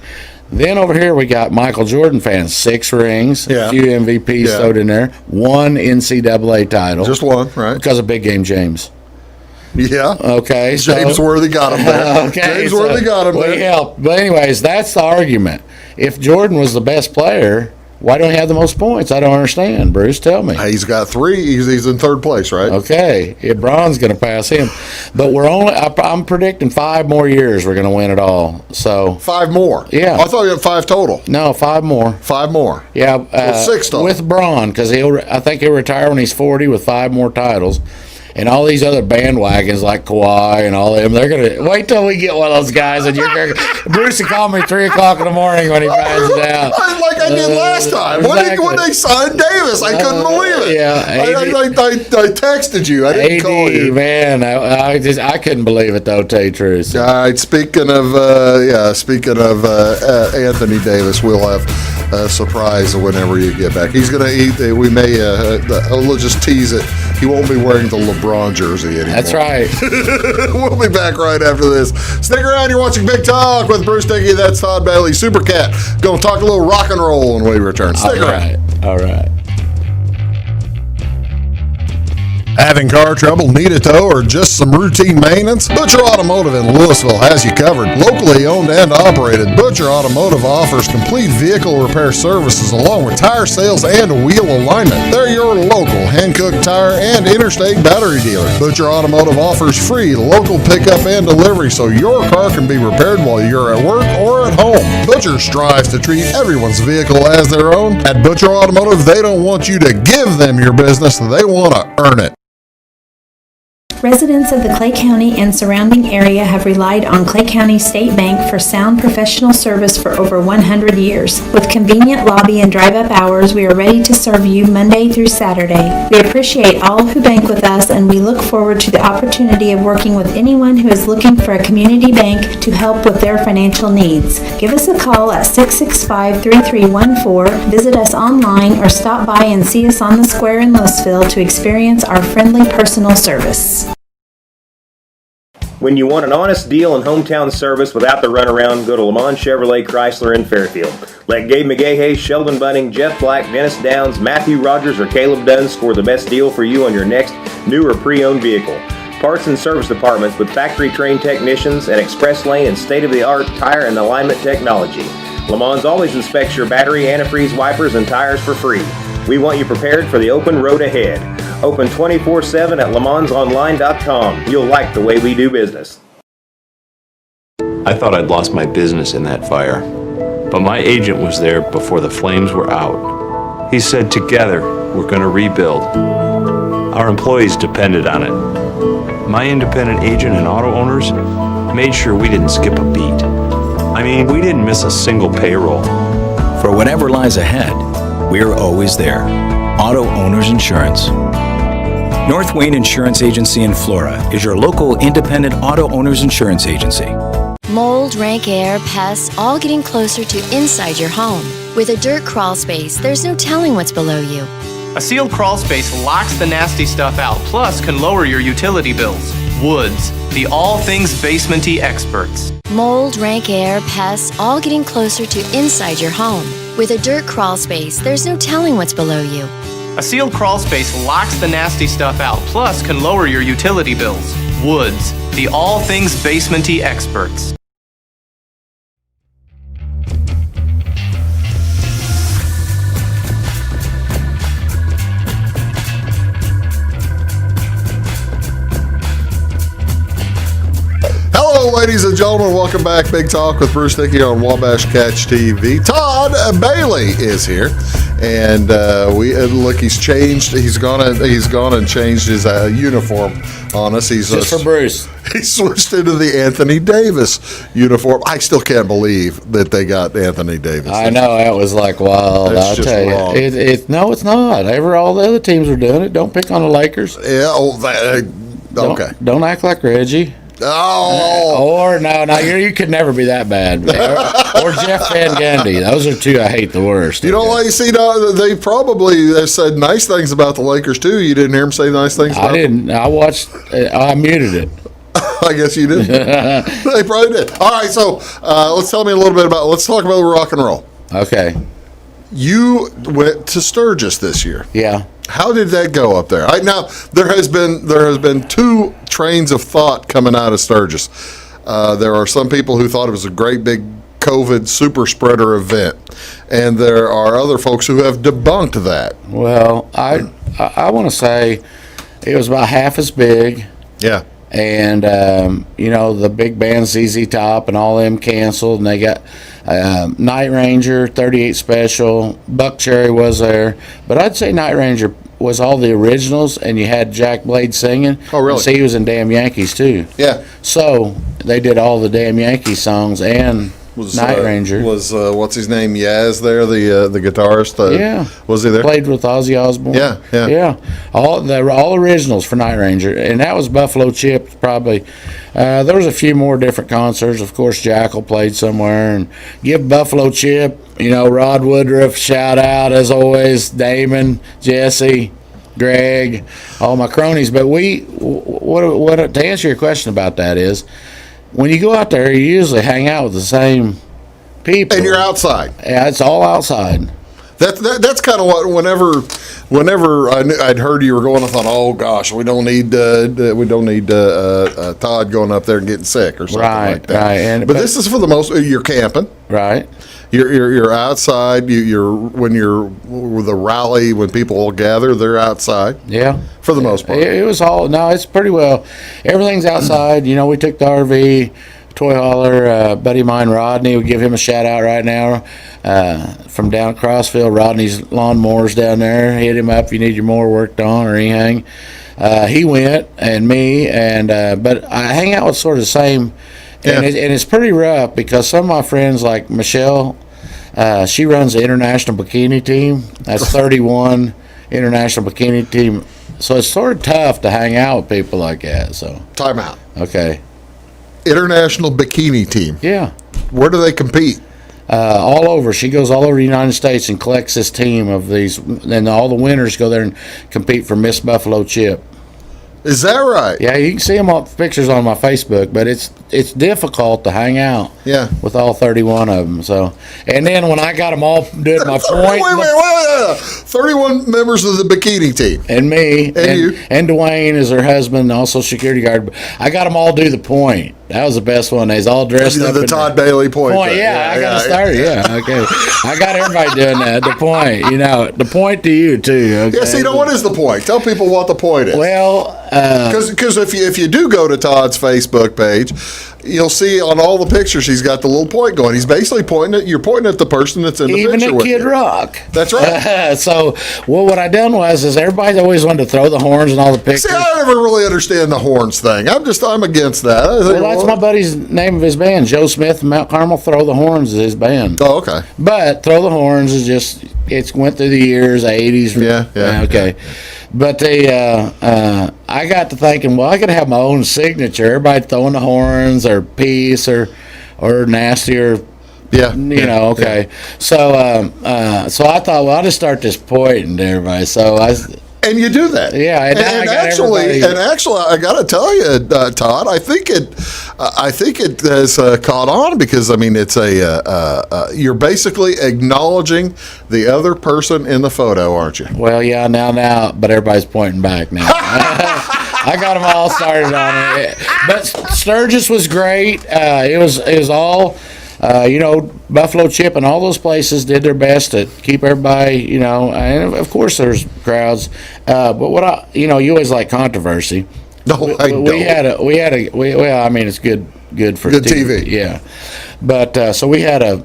[SPEAKER 1] Then over here we got Michael Jordan fans, 6 rings, a few MVPs thrown in there, 1 NCAA title.
[SPEAKER 2] Just one, right?
[SPEAKER 1] Because of Big Game James.
[SPEAKER 2] Yeah.
[SPEAKER 1] Okay.
[SPEAKER 2] James Worthy got him there.
[SPEAKER 1] Okay.
[SPEAKER 2] James Worthy got him there.
[SPEAKER 1] We helped. But anyways, that's the argument. If Jordan was the best player, why don't he have the most points? I don't understand, Bruce. Tell me.
[SPEAKER 2] He's got 3. He's in 3rd place, right?
[SPEAKER 1] Okay. Braun's going to pass him. But I'm predicting 5 more years we're going to win it all. So
[SPEAKER 2] 5 more?
[SPEAKER 1] Yeah.
[SPEAKER 2] I thought you had 5 total.
[SPEAKER 1] No, 5 more.
[SPEAKER 2] 5 more?
[SPEAKER 1] Yeah.
[SPEAKER 2] So 6 total.
[SPEAKER 1] With Braun, because I think he'll retire when he's 40 with 5 more titles. And all these other bandwagons like Kawhi and all of them, they're going to wait till we get one of those guys. And Bruce will call me 3 o'clock in the morning when he finds it out.
[SPEAKER 2] Like I did last time.
[SPEAKER 1] Exactly.
[SPEAKER 2] When they signed Davis, I couldn't believe it.
[SPEAKER 1] Yeah.
[SPEAKER 2] I texted you. I didn't call you.
[SPEAKER 1] Man, I couldn't believe it, though, to tell you the truth.
[SPEAKER 2] All right, speaking of Anthony Davis, we'll have a surprise whenever you get back. He's going to eat. We may, we'll just tease it. He won't be wearing the LeBron jersey anymore.
[SPEAKER 1] That's right.
[SPEAKER 2] We'll be back right after this. Stick around. You're watching Big Talk with Bruce Dickey. That's Todd Bailey. Supercat. Going to talk a little rock and roll when we return. Stick around.
[SPEAKER 1] All right.
[SPEAKER 2] Having car trouble, need a tow, or just some routine maintenance? Butcher Automotive in Louisville has you covered. Locally owned and operated, Butcher Automotive offers complete vehicle repair services along with tire sales and wheel alignment. They're your local Hankook tire and interstate battery dealer. Butcher Automotive offers free local pickup and delivery so your car can be repaired while you're at work or at home. Butcher strives to treat everyone's vehicle as their own. At Butcher Automotive, they don't want you to give them your business, they want to earn it.
[SPEAKER 8] Residents of the Clay County and surrounding area have relied on Clay County State Bank for sound professional service for over 100 years. With convenient lobby and drive-up hours, we are ready to serve you Monday through Saturday. We appreciate all who bank with us, and we look forward to the opportunity of working with anyone who is looking for a community bank to help with their financial needs. Give us a call at 665-3314, visit us online, or stop by and see us on the square in Louisville to experience our friendly personal service.
[SPEAKER 3] When you want an honest deal and hometown service without the runaround, go to Lamont Chevrolet Chrysler in Fairfield. Let Gabe McGahey, Sheldon Bunning, Jeff Black, Dennis Downs, Matthew Rogers, or Caleb Dunn score the best deal for you on your next new or pre-owned vehicle. Parts and service departments with factory-trained technicians and express lane and state-of-the-art tire and alignment technology. Lamont always inspects your battery, antifreeze, wipers, and tires for free. We want you prepared for the open road ahead. Open 24/7 at LaMonsOnline.com. You'll like the way we do business.
[SPEAKER 9] I thought I'd lost my business in that fire, but my agent was there before the flames were out. He said, together, we're going to rebuild. Our employees depended on it. My independent agent and auto owners made sure we didn't skip a beat. I mean, we didn't miss a single payroll.
[SPEAKER 10] For whatever lies ahead, we're always there. Auto Owners Insurance. North Wayne Insurance Agency in Flora is your local independent auto owners insurance agency.
[SPEAKER 5] Mold, rank air, pests, all getting closer to inside your home. With a dirt crawl space, there's no telling what's below you.
[SPEAKER 6] A sealed crawl space locks the nasty stuff out, plus can lower your utility bills. Woods, the all things basement-y experts.
[SPEAKER 5] Mold, rank air, pests, all getting closer to inside your home. With a dirt crawl space, there's no telling what's below you.
[SPEAKER 6] A sealed crawl space locks the nasty stuff out, plus can lower your utility bills. Woods, the all things basement-y experts.
[SPEAKER 2] Hello, ladies and gentlemen. Welcome back. Big Talk with Bruce Dickey on Wabash Catch TV. Todd Bailey is here, and we look. He's changed. He's gone and changed his uniform on us. He's
[SPEAKER 1] just for Bruce.
[SPEAKER 2] He switched into the Anthony Davis uniform. I still can't believe that they got Anthony Davis.
[SPEAKER 1] I know, that was like wild. I'll tell you, no, it's not. All the other teams are doing it. Don't pick on the Lakers.
[SPEAKER 2] Yeah. Okay.
[SPEAKER 1] Don't act like Reggie.
[SPEAKER 2] Oh,
[SPEAKER 1] or no, you could never be that bad. Or Jeff Van Gundy. Those are two I hate the worst.
[SPEAKER 2] You know what? You see, they probably said nice things about the Lakers too. You didn't hear them say nice things about them?
[SPEAKER 1] I watched. I muted it.
[SPEAKER 2] I guess you did. They probably did. All right, so let's talk about rock and roll.
[SPEAKER 1] Okay.
[SPEAKER 2] You went to Sturgis this year.
[SPEAKER 1] Yeah.
[SPEAKER 2] How did that go up there? Now there has been two trains of thought coming out of Sturgis. There are some people who thought it was a great big COVID super spreader event, and there are other folks who have debunked that.
[SPEAKER 1] Well, I want to say it was about half as big.
[SPEAKER 2] Yeah.
[SPEAKER 1] And the big band ZZ Top and all them canceled, and they got Night Ranger, 38 Special, Buck Cherry was there, but I'd say Night Ranger was all the originals, and you had Jack Blade singing.
[SPEAKER 2] Oh, really?
[SPEAKER 1] See, he was in Damn Yankees too.
[SPEAKER 2] Yeah.
[SPEAKER 1] So they did all the Damn Yankees songs and Night Ranger.
[SPEAKER 2] Was what's his name? Yaz there, the guitarist.
[SPEAKER 1] Yeah.
[SPEAKER 2] Was he there?
[SPEAKER 1] Played with Ozzy Osbourne.
[SPEAKER 2] Yeah.
[SPEAKER 1] They were all originals for Night Ranger, and that was Buffalo Chip. Probably there was a few more different concerts. Of course, Jackal played somewhere, and give Buffalo Chip, Rod Woodruff shout out as always. Damon, Jesse, Greg, all my cronies. But what to answer your question about that is, when you go out there, you usually hang out with the same people.
[SPEAKER 2] And you're outside.
[SPEAKER 1] Yeah, it's all outside.
[SPEAKER 2] That's kind of what. Whenever I'd heard you were going, I thought, oh gosh, we don't need Todd going up there and getting sick or something like that.
[SPEAKER 1] Right.
[SPEAKER 2] But this is for the most. You're camping.
[SPEAKER 1] Right.
[SPEAKER 2] You're outside. When you're with a rally, when people all gather, they're outside.
[SPEAKER 1] Yeah.
[SPEAKER 2] For the most part.
[SPEAKER 1] It was all. No, it's pretty well. Everything's outside. We took the RV. Toy hauler, buddy of mine, Rodney, we give him a shout out right now from down at Crossfield. Rodney's lawnmowers down there. Hit him up if you need your mower worked on or anything. he went and me, and but I hang out with sort of the same, and it's pretty rough because some of my friends like Michelle, she runs the international bikini team. That's 31 international bikini team. So it's sort of tough to hang out with people like that. So
[SPEAKER 2] time out.
[SPEAKER 1] Okay.
[SPEAKER 2] International bikini team.
[SPEAKER 1] Yeah.
[SPEAKER 2] Where do they compete?
[SPEAKER 1] All over. She goes all over the United States and collects this team of these, and all the winners go there and compete for Miss Buffalo Chip.
[SPEAKER 2] Is that right?
[SPEAKER 1] Yeah, you can see them on pictures on my Facebook, but it's difficult to hang out.
[SPEAKER 2] Yeah.
[SPEAKER 1] With all 31 of them. So, and then when I got them all doing my point,
[SPEAKER 2] wait. 31 members of the bikini team,
[SPEAKER 1] and me,
[SPEAKER 2] and you,
[SPEAKER 1] and Dwayne is her husband, also security guard. I got them all do the point. That was the best one. They's all dressed up.
[SPEAKER 2] The Todd Bailey point.
[SPEAKER 1] Yeah, I got to start. Yeah, okay. I got everybody doing that. The point, the point to you too. Okay?
[SPEAKER 2] Yeah. See, what is the point? Tell people what the point is.
[SPEAKER 1] Well,
[SPEAKER 2] because if you do go to Todd's Facebook page, you'll see on all the pictures he's got the little point going. He's basically pointing at the person that's in the
[SPEAKER 1] even
[SPEAKER 2] picture
[SPEAKER 1] at
[SPEAKER 2] with
[SPEAKER 1] Kid
[SPEAKER 2] you.
[SPEAKER 1] Rock.
[SPEAKER 2] That's right.
[SPEAKER 1] So, what I done was everybody always wanted to throw the horns and all the pictures.
[SPEAKER 2] See, I never really understand the horns thing. I'm against that.
[SPEAKER 1] Well, that's my buddy's name of his band, Joe Smith, Mount Carmel. Throw the Horns is his band.
[SPEAKER 2] Oh, okay.
[SPEAKER 1] But Throw the Horns is just went through the years, 80s.
[SPEAKER 2] Yeah.
[SPEAKER 1] Okay. Yeah. But I got to thinking, well, I could have my own signature. Everybody throwing the horns or peace or nasty or okay. Yeah. So I thought, well, I'll just start this pointing to everybody.
[SPEAKER 2] And you do that,
[SPEAKER 1] yeah. And
[SPEAKER 2] actually, I got to tell you, Todd, I think it has caught on because it's you're basically acknowledging the other person in the photo, aren't you?
[SPEAKER 1] Well, yeah, now, but everybody's pointing back now. I got them all started on it, but Sturgis was great. It was all. Buffalo Chip and all those places did their best to keep everybody, and of course there's crowds. But you always like controversy.
[SPEAKER 2] No, I don't.
[SPEAKER 1] It's good for
[SPEAKER 2] TV.
[SPEAKER 1] Yeah. But so we had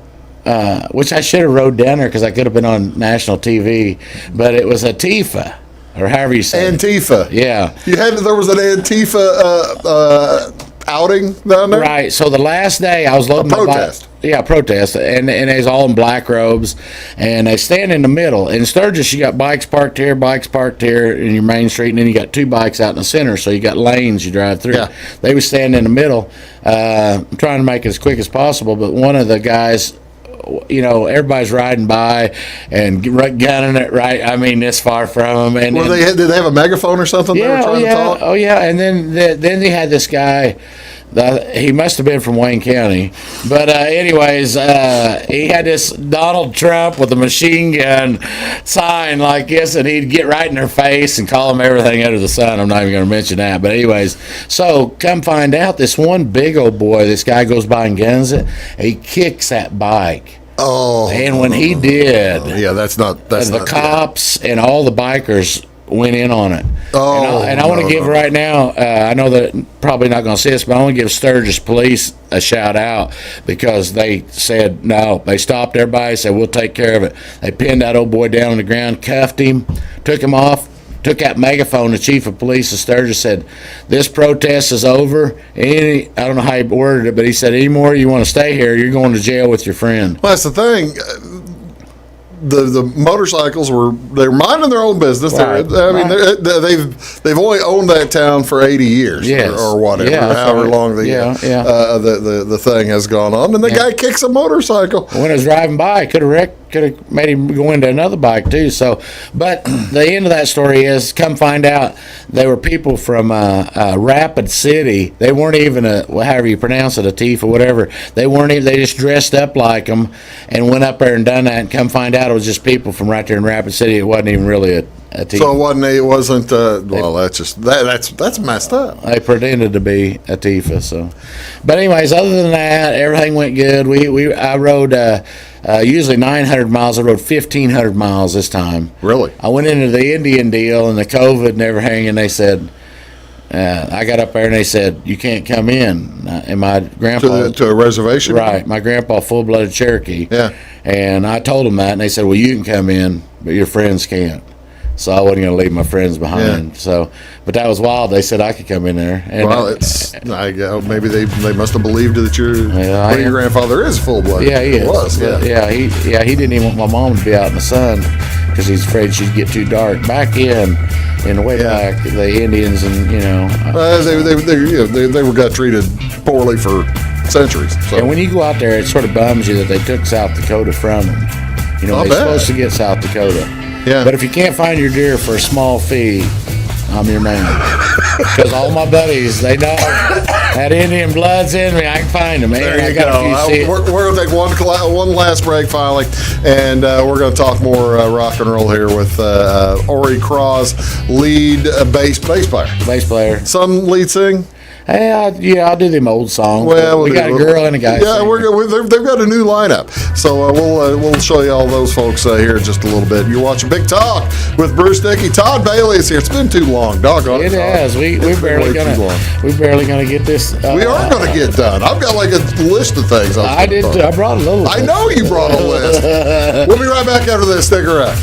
[SPEAKER 1] which I should have rode down there because I could have been on national TV, but it was Antifa, or however you say
[SPEAKER 2] Antifa.
[SPEAKER 1] it. Yeah.
[SPEAKER 2] There was an Antifa outing down there?
[SPEAKER 1] Right. So the last day I was loading
[SPEAKER 2] a protest.
[SPEAKER 1] Protest. And they's all in black robes, and they stand in the middle. In Sturgis, you got bikes parked here in your main street, and then you got two bikes out in the center, so you got lanes you drive through.
[SPEAKER 2] Yeah.
[SPEAKER 1] They would stand in the middle. I'm trying to make it as quick as possible, but one of the guys, everybody's riding by and gunning it right. This far from them. And
[SPEAKER 2] did they have a megaphone or something?
[SPEAKER 1] Yeah,
[SPEAKER 2] they were trying to talk?
[SPEAKER 1] Oh yeah. And then they had this guy. He must have been from Wayne County, but anyways, he had this Donald Trump with a machine gun sign like this, and he'd get right in their face and call them everything under the sun. I'm not even going to mention that, but anyways, so come find out, this one big old boy, this guy goes by and guns it. He kicks that bike.
[SPEAKER 2] Oh,
[SPEAKER 1] and when he did,
[SPEAKER 2] that's not
[SPEAKER 1] the cops and all the bikers went in on it.
[SPEAKER 2] Oh,
[SPEAKER 1] and I want to give right now, I know that probably not going to see this, but I want to give Sturgis Police a shout out because they said no. They stopped everybody, said we'll take care of it. They pinned that old boy down on the ground, cuffed him, took him off, took that megaphone. The chief of police of Sturgis said, "This protest is over. I don't know how he worded it, but he said, any more you want to stay here, you're going to jail with your friend."
[SPEAKER 2] Well, that's the thing. The motorcycles they're minding their own business.
[SPEAKER 1] Right.
[SPEAKER 2] They've only owned that town for 80 years,
[SPEAKER 1] yes.
[SPEAKER 2] or whatever, however long the thing has gone on. And the guy kicks a motorcycle.
[SPEAKER 1] When I was driving by, could have made him go into another bike too. So, but the end of that story is, come find out, they were people from Rapid City. They weren't even however you pronounce it, a thief or whatever. They weren't even. They just dressed up like them and went up there and done that. And come find out, it was just people from right there in Rapid City. It wasn't even really a thief.
[SPEAKER 2] So it wasn't. That's messed up.
[SPEAKER 1] They pretended to be a Tifa. So, but anyways, other than that, everything went good. I rode. Usually 900 miles. I rode 1,500 miles this time.
[SPEAKER 2] Really?
[SPEAKER 1] I went into the Indian deal and the COVID and everything, and they said, I got up there and they said, you can't come in. And my grandpa...
[SPEAKER 2] To a reservation?
[SPEAKER 1] Right. My grandpa, full-blooded Cherokee.
[SPEAKER 2] Yeah.
[SPEAKER 1] And I told them that, and they said, well, you can come in, but your friends can't. So I wasn't going to leave my friends behind. Yeah. So, but that was wild. They said I could come in there. And
[SPEAKER 2] maybe they must have believed that your grandfather is full blood.
[SPEAKER 1] Yeah, he
[SPEAKER 2] was.
[SPEAKER 1] He didn't even want my mom to be out in the sun because he's afraid she'd get too dark. Back in the way back, the Indians and
[SPEAKER 2] they got treated poorly for centuries. So.
[SPEAKER 1] And when you go out there, it sort of bums you that they took South Dakota from them. They're supposed to get South Dakota.
[SPEAKER 2] Yeah.
[SPEAKER 1] But if you can't find your deer for a small fee, I'm your man. Because all my buddies, they know that Indian blood's in me. I can find them.
[SPEAKER 2] There you go. We're going to take one last break finally, and we're going to talk more rock and roll here with Orry Kraw's lead bass player. Some lead sing?
[SPEAKER 1] Hey, I'll do them old songs.
[SPEAKER 2] Well,
[SPEAKER 1] we got a girl and a guy.
[SPEAKER 2] Yeah, they've got a new lineup. So we'll show you all those folks here in just a little bit. You're watching Big Talk with Bruce Dickey. Todd Bailey is here. It's been too long, doggone it.
[SPEAKER 1] It has. We're barely gonna get this.
[SPEAKER 2] We are gonna get done. I've got like a list of things.
[SPEAKER 1] I did. I brought a little.
[SPEAKER 2] I know you brought a list. We'll be right back after this. Stick around.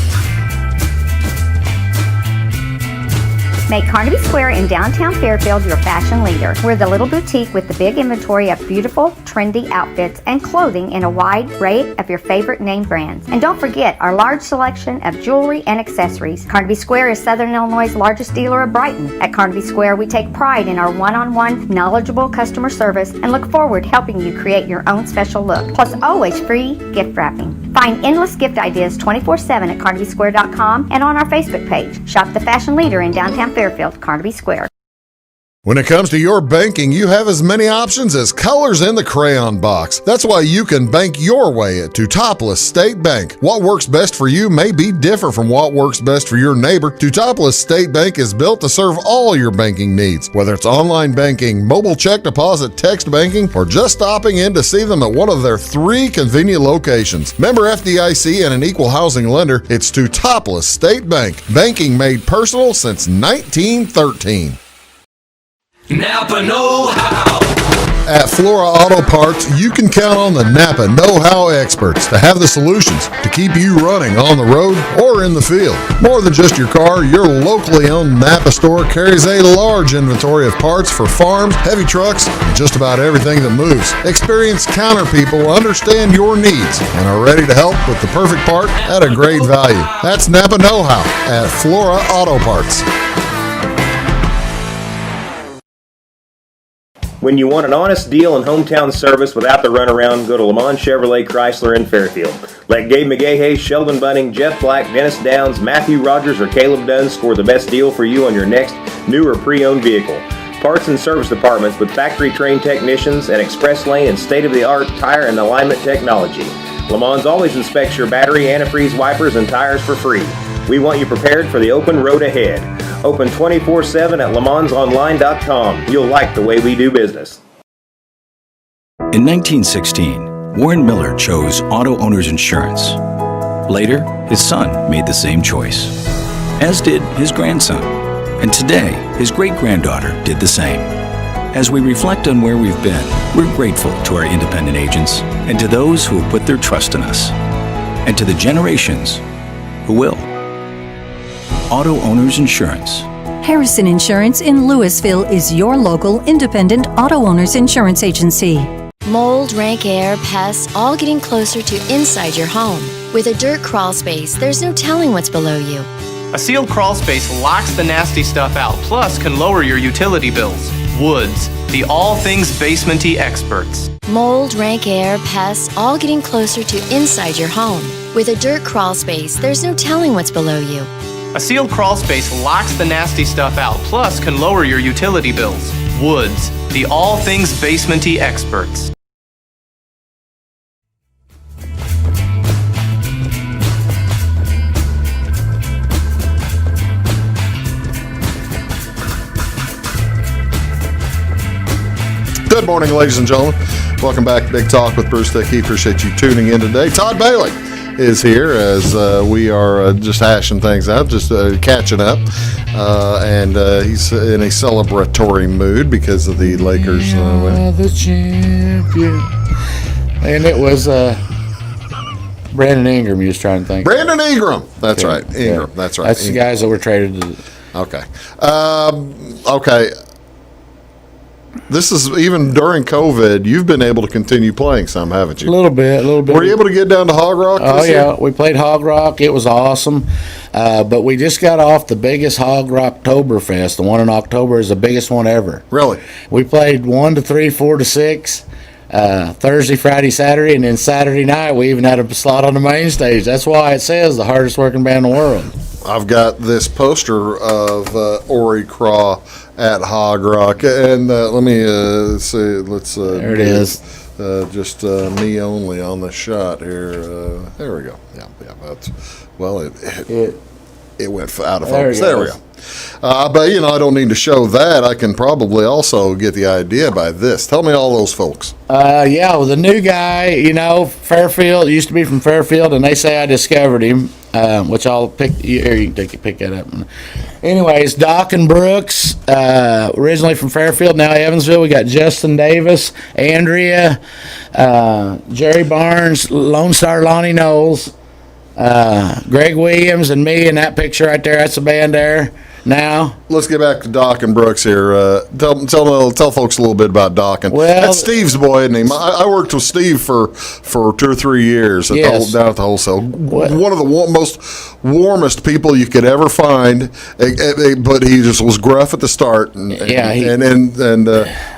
[SPEAKER 11] Make Carnaby Square in downtown Fairfield your fashion leader. We're the little boutique with the big inventory of beautiful, trendy outfits and clothing in a wide array of your favorite name brands. And don't forget our large selection of jewelry and accessories. Carnaby Square is Southern Illinois' largest dealer of Brighton. At Carnaby Square, we take pride in our one-on-one, knowledgeable customer service and look forward to helping you create your own special look. Plus, always free gift wrapping. Find endless gift ideas 24/7 at CarnabySquare.com and on our Facebook page. Shop the fashion leader in downtown Fairfield, Carnaby Square.
[SPEAKER 2] When it comes to your banking, you have as many options as colors in the crayon box. That's why you can bank your way at Teutopolis State Bank. What works best for you may be different from what works best for your neighbor. Teutopolis State Bank is built to serve all your banking needs, whether it's online banking, mobile check deposit, text banking, or just stopping in to see them at one of their 3 convenient locations. Member FDIC and an equal housing lender, it's Teutopolis State Bank. Banking made personal since 1913.
[SPEAKER 12] Napa know-how.
[SPEAKER 2] At Flora Auto Parts, you can count on the Napa know-how experts to have the solutions to keep you running on the road or in the field. More than just your car, your locally owned Napa store carries a large inventory of parts for farms, heavy trucks, and just about everything that moves. Experienced counter people understand your needs and are ready to help with the perfect part at a great value. That's Napa know-how at Flora Auto Parts.
[SPEAKER 3] When you want an honest deal and hometown service without the runaround, go to Lamont Chevrolet Chrysler in Fairfield. Let Gabe McGahey, Sheldon Bunning, Jeff Black, Dennis Downs, Matthew Rogers, or Caleb Dunn score the best deal for you on your next new or pre-owned vehicle. Parts and service departments with factory-trained technicians and express lane and state-of-the-art tire and alignment technology. Lamont always inspects your battery, antifreeze, wipers, and tires for free. We want you prepared for the open road ahead. Open 24/7 at LeMansOnline.com. You'll like the way we do business.
[SPEAKER 10] In 1916, Warren Miller chose Auto Owners Insurance. Later, his son made the same choice, as did his grandson. And today, his great-granddaughter did the same. As we reflect on where we've been, we're grateful to our independent agents and to those who have put their trust in us, and to the generations who will. Auto Owners Insurance.
[SPEAKER 13] Harrison Insurance in Louisville is your local independent auto owners insurance agency.
[SPEAKER 5] Mold, rank air, pests, all getting closer to inside your home. With a dirt crawl space, there's no telling what's below you.
[SPEAKER 6] A sealed crawl space locks the nasty stuff out, plus can lower your utility bills. Woods, the all things basement-y experts.
[SPEAKER 5] Mold, rank air, pests, all getting closer to inside your home. With a dirt crawl space, there's no telling what's below you.
[SPEAKER 6] A sealed crawl space locks the nasty stuff out, plus can lower your utility bills. Woods, the all things basement-y experts.
[SPEAKER 2] Good morning, ladies and gentlemen. Welcome back to Big Talk with Bruce Dickey. Appreciate you tuning in today. Todd Bailey is here as we are just hashing things out, just catching up. And he's in a celebratory mood because of the Lakers.
[SPEAKER 1] The champion. And it was Brandon Ingram, you was trying to think.
[SPEAKER 2] Brandon Ingram. That's right. Ingram.
[SPEAKER 1] Yeah.
[SPEAKER 2] That's right.
[SPEAKER 1] That's the guys that were traded to.
[SPEAKER 2] Okay. Okay. This is even during COVID. You've been able to continue playing some, haven't you?
[SPEAKER 1] A little bit.
[SPEAKER 2] Were you able to get down to Hog Rock?
[SPEAKER 1] Oh
[SPEAKER 2] this year?
[SPEAKER 1] yeah, we played Hog Rock. It was awesome, but we just got off the biggest Hog Rock Oktoberfest. The one in October is the biggest one ever.
[SPEAKER 2] Really?
[SPEAKER 1] We played 1 to 3, 4 to 6. Thursday, Friday, Saturday, and then Saturday night we even had a slot on the main stage. That's why it says the hardest working band in the world.
[SPEAKER 2] I've got this poster of Orry Kraw at Hog Rock, and let me see. Let's
[SPEAKER 1] there it is.
[SPEAKER 2] Just me only on the shot here. There we go. Yeah. That's it went out of focus. There we go. But I don't need to show that. I can probably also get the idea by this. Tell me all those folks.
[SPEAKER 1] Well, the new guy, Fairfield, used to be from Fairfield, and they say I discovered him, which I'll pick. Here, you can pick that up. Anyways, Doc and Brooks, originally from Fairfield, now Evansville. We got Justin Davis, Andrea, Jerry Barnes, Lone Star Lonnie Knowles, Greg Williams, and me in that picture right there. That's the band there. Now
[SPEAKER 2] let's get back to Doc and Brooks here. Tell folks a little bit about Doc. And that's Steve's boy, isn't he? I worked with Steve for 2 or 3 years down at the wholesale. One of the most warmest people you could ever find, but he just was gruff at the start. And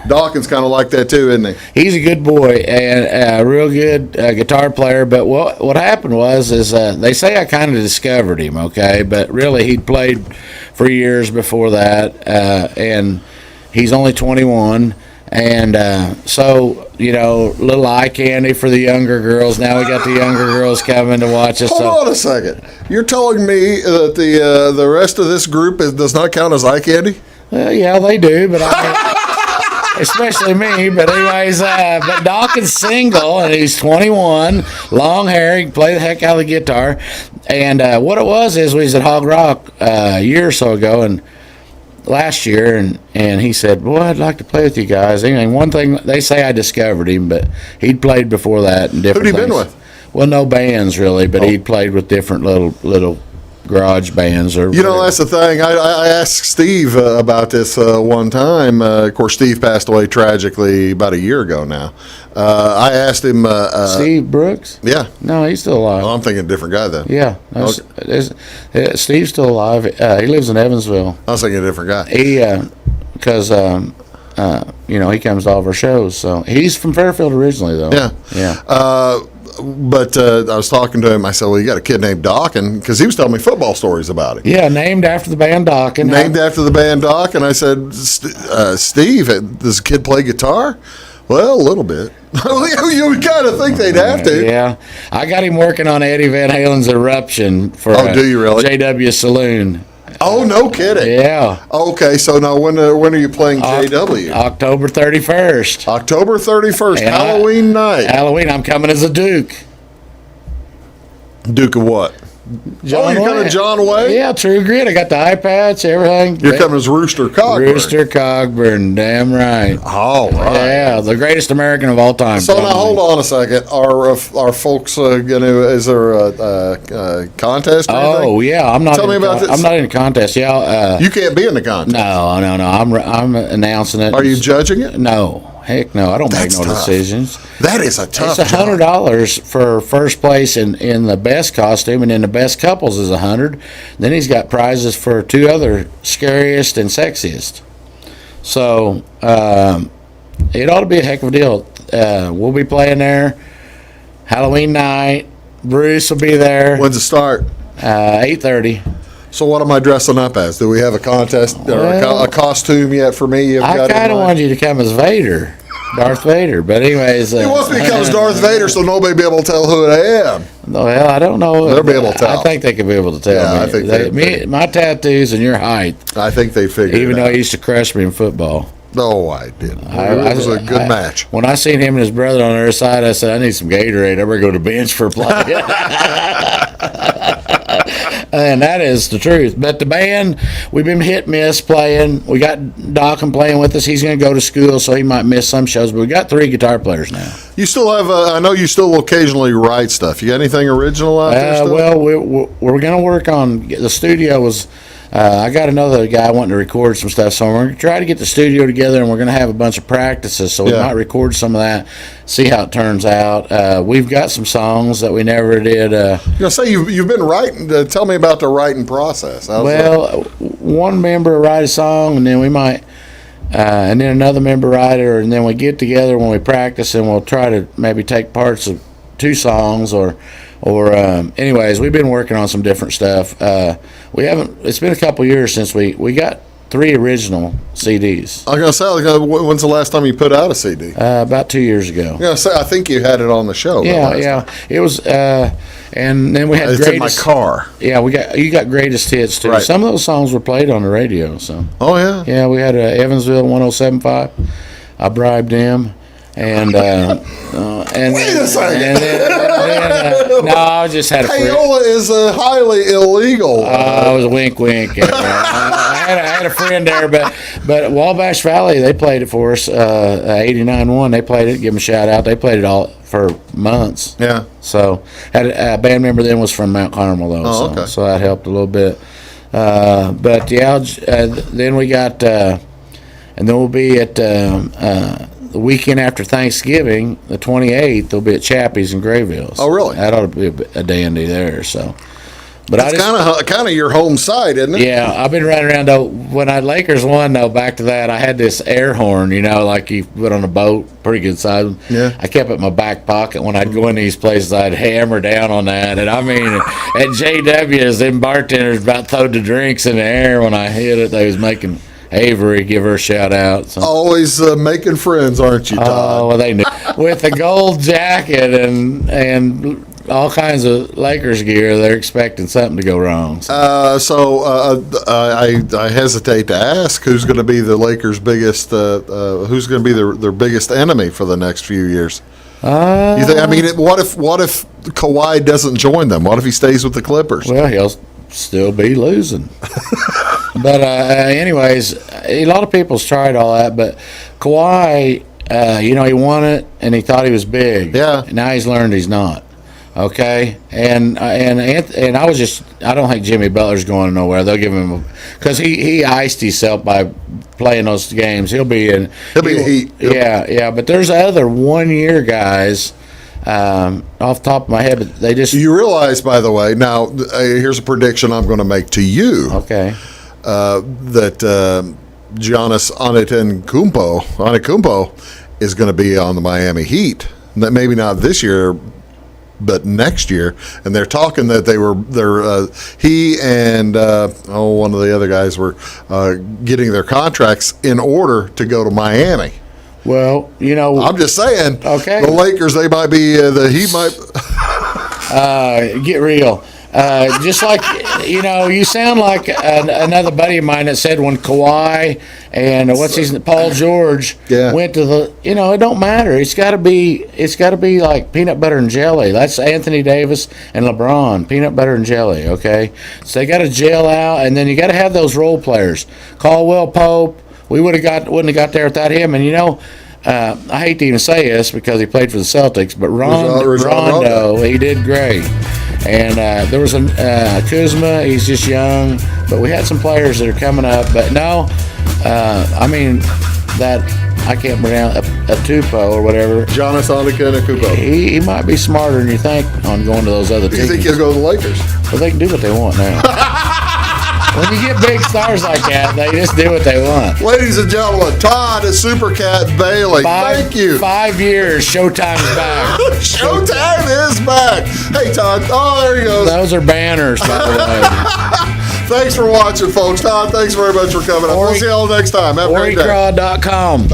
[SPEAKER 2] Dawkins kind of like that too, isn't he?
[SPEAKER 1] He's a good boy and a real good guitar player. But what happened was they say I kind of discovered him, okay, but really he'd played for years before that, and he's only 21, and so little eye candy for the younger girls. Now we got the younger girls coming to watch us.
[SPEAKER 2] Hold on a second. You're telling me that the rest of this group does not count as eye candy?
[SPEAKER 1] Yeah, they do, but especially me. But anyways, but Dawkins single, and he's 21, long hair. He can play the heck out of the guitar. And what it was is we was at Hog Rock a year or so ago, and last year, and he said, "Boy, I'd like to play with you guys." And one thing they say I discovered him, but he'd played before that and different.
[SPEAKER 2] Who'd he
[SPEAKER 1] things.
[SPEAKER 2] been with?
[SPEAKER 1] Well, no bands really, but he'd played with different little garage bands or
[SPEAKER 2] that's the thing. I asked Steve about this one time. Of course, Steve passed away tragically about a year ago now. I asked him
[SPEAKER 1] Steve Brooks.
[SPEAKER 2] Yeah.
[SPEAKER 1] No, he's still alive.
[SPEAKER 2] Oh, I'm thinking a different guy then.
[SPEAKER 1] Yeah. Steve's still alive. He lives in Evansville.
[SPEAKER 2] I was thinking a different guy.
[SPEAKER 1] He because he comes to all of our shows, so he's from Fairfield originally though.
[SPEAKER 2] Yeah. But I was talking to him. I said, "Well, you got a kid named Dawkins," because he was telling me football stories about him.
[SPEAKER 1] Yeah, named after the band Dawkins.
[SPEAKER 2] Named after the band Dawkins. And I said, "Steve, does the kid play guitar?" Well, a little bit. You would kind of think they'd have to.
[SPEAKER 1] Yeah, I got him working on Eddie Van Halen's Eruption for
[SPEAKER 2] do you really?
[SPEAKER 1] JW Saloon.
[SPEAKER 2] Oh, no kidding.
[SPEAKER 1] Yeah.
[SPEAKER 2] Okay, so now when are you playing JW?
[SPEAKER 1] October 31st.
[SPEAKER 2] October 31st, and Halloween night.
[SPEAKER 1] Halloween, I'm coming as a Duke.
[SPEAKER 2] Duke of what?
[SPEAKER 1] John
[SPEAKER 2] you're coming John Way?
[SPEAKER 1] Yeah, True Grit. I got the eye patch, everything.
[SPEAKER 2] You're coming as Rooster Cogburn.
[SPEAKER 1] Rooster Cogburn, damn right.
[SPEAKER 2] All right.
[SPEAKER 1] Yeah, the greatest American of all time.
[SPEAKER 2] So now hold on a second. Are folks going to? Is there a contest? Or anything?
[SPEAKER 1] Oh yeah, I'm not.
[SPEAKER 2] Tell me about this.
[SPEAKER 1] I'm not in a contest. Yeah.
[SPEAKER 2] You can't be in the contest.
[SPEAKER 1] No. I'm announcing it.
[SPEAKER 2] Are you judging it?
[SPEAKER 1] No. Heck no, I don't make no decisions.
[SPEAKER 2] That is a tough
[SPEAKER 1] It's $100 for first place in the best costume, and then the best couples is $100. Then he's got prizes for 2 other scariest and sexiest. So it ought to be a heck of a deal. We'll be playing there Halloween night. Bruce will be there.
[SPEAKER 2] When's it start?
[SPEAKER 1] 8:30.
[SPEAKER 2] So what am I dressing up as? Do we have a contest or a costume yet for me?
[SPEAKER 1] I kind of want you to come as Vader, Darth Vader. But anyways,
[SPEAKER 2] he wants me to come as Darth Vader, so nobody will be able to tell who I am.
[SPEAKER 1] Well, I don't know.
[SPEAKER 2] They'll be able to tell.
[SPEAKER 1] I think they could be able to tell.
[SPEAKER 2] Yeah,
[SPEAKER 1] me.
[SPEAKER 2] I think
[SPEAKER 1] my tattoos and your height.
[SPEAKER 2] I think they figured.
[SPEAKER 1] Even
[SPEAKER 2] it
[SPEAKER 1] though
[SPEAKER 2] out.
[SPEAKER 1] he used to crush me in football.
[SPEAKER 2] No, I didn't. It was a good match.
[SPEAKER 1] When I seen him and his brother on the other side, I said, "I need some Gatorade. I better go to the bench for a play." And that is the truth. But the band, we've been hit miss playing. We got Dawkins playing with us. He's going to go to school, so he might miss some shows. But we got 3 guitar players now.
[SPEAKER 2] You still have, I know you still occasionally write stuff. You got anything original out there still?
[SPEAKER 1] Well, we're going to work on, the studio was, I got another guy wanting to record some stuff, so we're going to try to get the studio together, and we're going to have a bunch of practices, so we might record some of that, see how it turns out. We've got some songs that we never did.
[SPEAKER 2] You're going to say you've been writing. Tell me about the writing process.
[SPEAKER 1] One member will write a song, and then we might, and then another member write it, and then we get together when we practice, and we'll try to maybe take parts of 2 songs or anyways, we've been working on some different stuff. It's been a couple years since we got 3 original CDs.
[SPEAKER 2] I was going to say, when's the last time you put out a CD?
[SPEAKER 1] About 2 years ago.
[SPEAKER 2] Yeah, I think you had it on the show.
[SPEAKER 1] Yeah. It was, and then we had
[SPEAKER 2] It's in my car.
[SPEAKER 1] Yeah, you got greatest hits too.
[SPEAKER 2] Right.
[SPEAKER 1] Some of those songs were played on the radio. So.
[SPEAKER 2] Oh yeah.
[SPEAKER 1] Yeah, we had Evansville 107.5. I bribed them. And and
[SPEAKER 2] wait a second.
[SPEAKER 1] No, I just had a friend.
[SPEAKER 2] Payola is highly illegal.
[SPEAKER 1] It was a wink. I had a friend there, but Wabash Valley, they played it for us. 89.1, they played it. Give them a shout out. They played it all for months.
[SPEAKER 2] Yeah.
[SPEAKER 1] So had a band member then was from Mount Carmel though.
[SPEAKER 2] Oh, okay.
[SPEAKER 1] So that helped a little bit. But yeah, then we got, and then we'll be at the weekend after Thanksgiving, the 28th, they'll be at Chappie's in Grayville.
[SPEAKER 2] Oh, really?
[SPEAKER 1] That ought to be a dandy there. So, but
[SPEAKER 2] that's kind of your home site, isn't it?
[SPEAKER 1] Yeah, I've been running around though. When Lakers won though, back to that, I had this air horn, like you put on a boat, pretty good size.
[SPEAKER 2] Yeah.
[SPEAKER 1] I kept it in my back pocket. When I'd go in these places, I'd hammer down on that. And I mean, at JW's, them bartenders about throwed the drinks in the air when I hit it. They was making. Avery, give her a shout out. So.
[SPEAKER 2] Always making friends, aren't you, Todd?
[SPEAKER 1] Oh, well, they knew. With the gold jacket and all kinds of Lakers gear, they're expecting something to go wrong.
[SPEAKER 2] So I hesitate to ask who's going to be the Lakers' biggest, who's going to be their biggest enemy for the next few years. You think? I mean, what if Kawhi doesn't join them? What if he stays with the Clippers?
[SPEAKER 1] Well, he'll still be losing. But anyways, a lot of people's tried all that, but Kawhi, he won it and he thought he was big.
[SPEAKER 2] Yeah.
[SPEAKER 1] Now he's learned he's not. Okay, and I don't think Jimmy Butler's going nowhere. They'll give him because he iced himself by playing those games. He'll be in the Heat. Yeah. But there's other 1-year guys. Off the top of my head, but they just.
[SPEAKER 2] You realize, by the way, now here's a prediction I'm going to make to you.
[SPEAKER 1] Okay.
[SPEAKER 2] That Giannis Antetokounmpo is going to be on the Miami Heat. Maybe not this year, but next year. And they're talking that he and one of the other guys were getting their contracts in order to go to Miami.
[SPEAKER 1] Well,
[SPEAKER 2] I'm just saying.
[SPEAKER 1] Okay.
[SPEAKER 2] The Lakers, they might be. The Heat might.
[SPEAKER 1] Get real. Just like you sound like another buddy of mine that said when Kawhi and Paul George went to the. It don't matter. It's got to be like peanut butter and jelly. That's Anthony Davis and LeBron. Peanut butter and jelly. Okay. So they got to gel out, and then you got to have those role players. Caldwell Pope. We wouldn't have got there without him. And I hate to even say this because he played for the Celtics, but Rondo, he did great. And there was Kuzma. He's just young, but we had some players that are coming up. But no, I can't pronounce Atupo or whatever.
[SPEAKER 2] Giannis Antetokounmpo.
[SPEAKER 1] He might be smarter than you think on going to those other teams.
[SPEAKER 2] You think he'll go to the Lakers?
[SPEAKER 1] Well, they can do what they want now. When you get big stars like that, they just do what they want.
[SPEAKER 2] Ladies and gentlemen, Todd is Supercat Bailey. Thank you.
[SPEAKER 1] 5 years. Showtime is back.
[SPEAKER 2] Showtime is back. Hey, Todd. Oh, there he goes.
[SPEAKER 1] Those are banners, by the way.
[SPEAKER 2] Thanks for watching, folks. Todd, thanks very much for coming up. We'll see you all next time. Have a great day.
[SPEAKER 1] OrryKraw.com.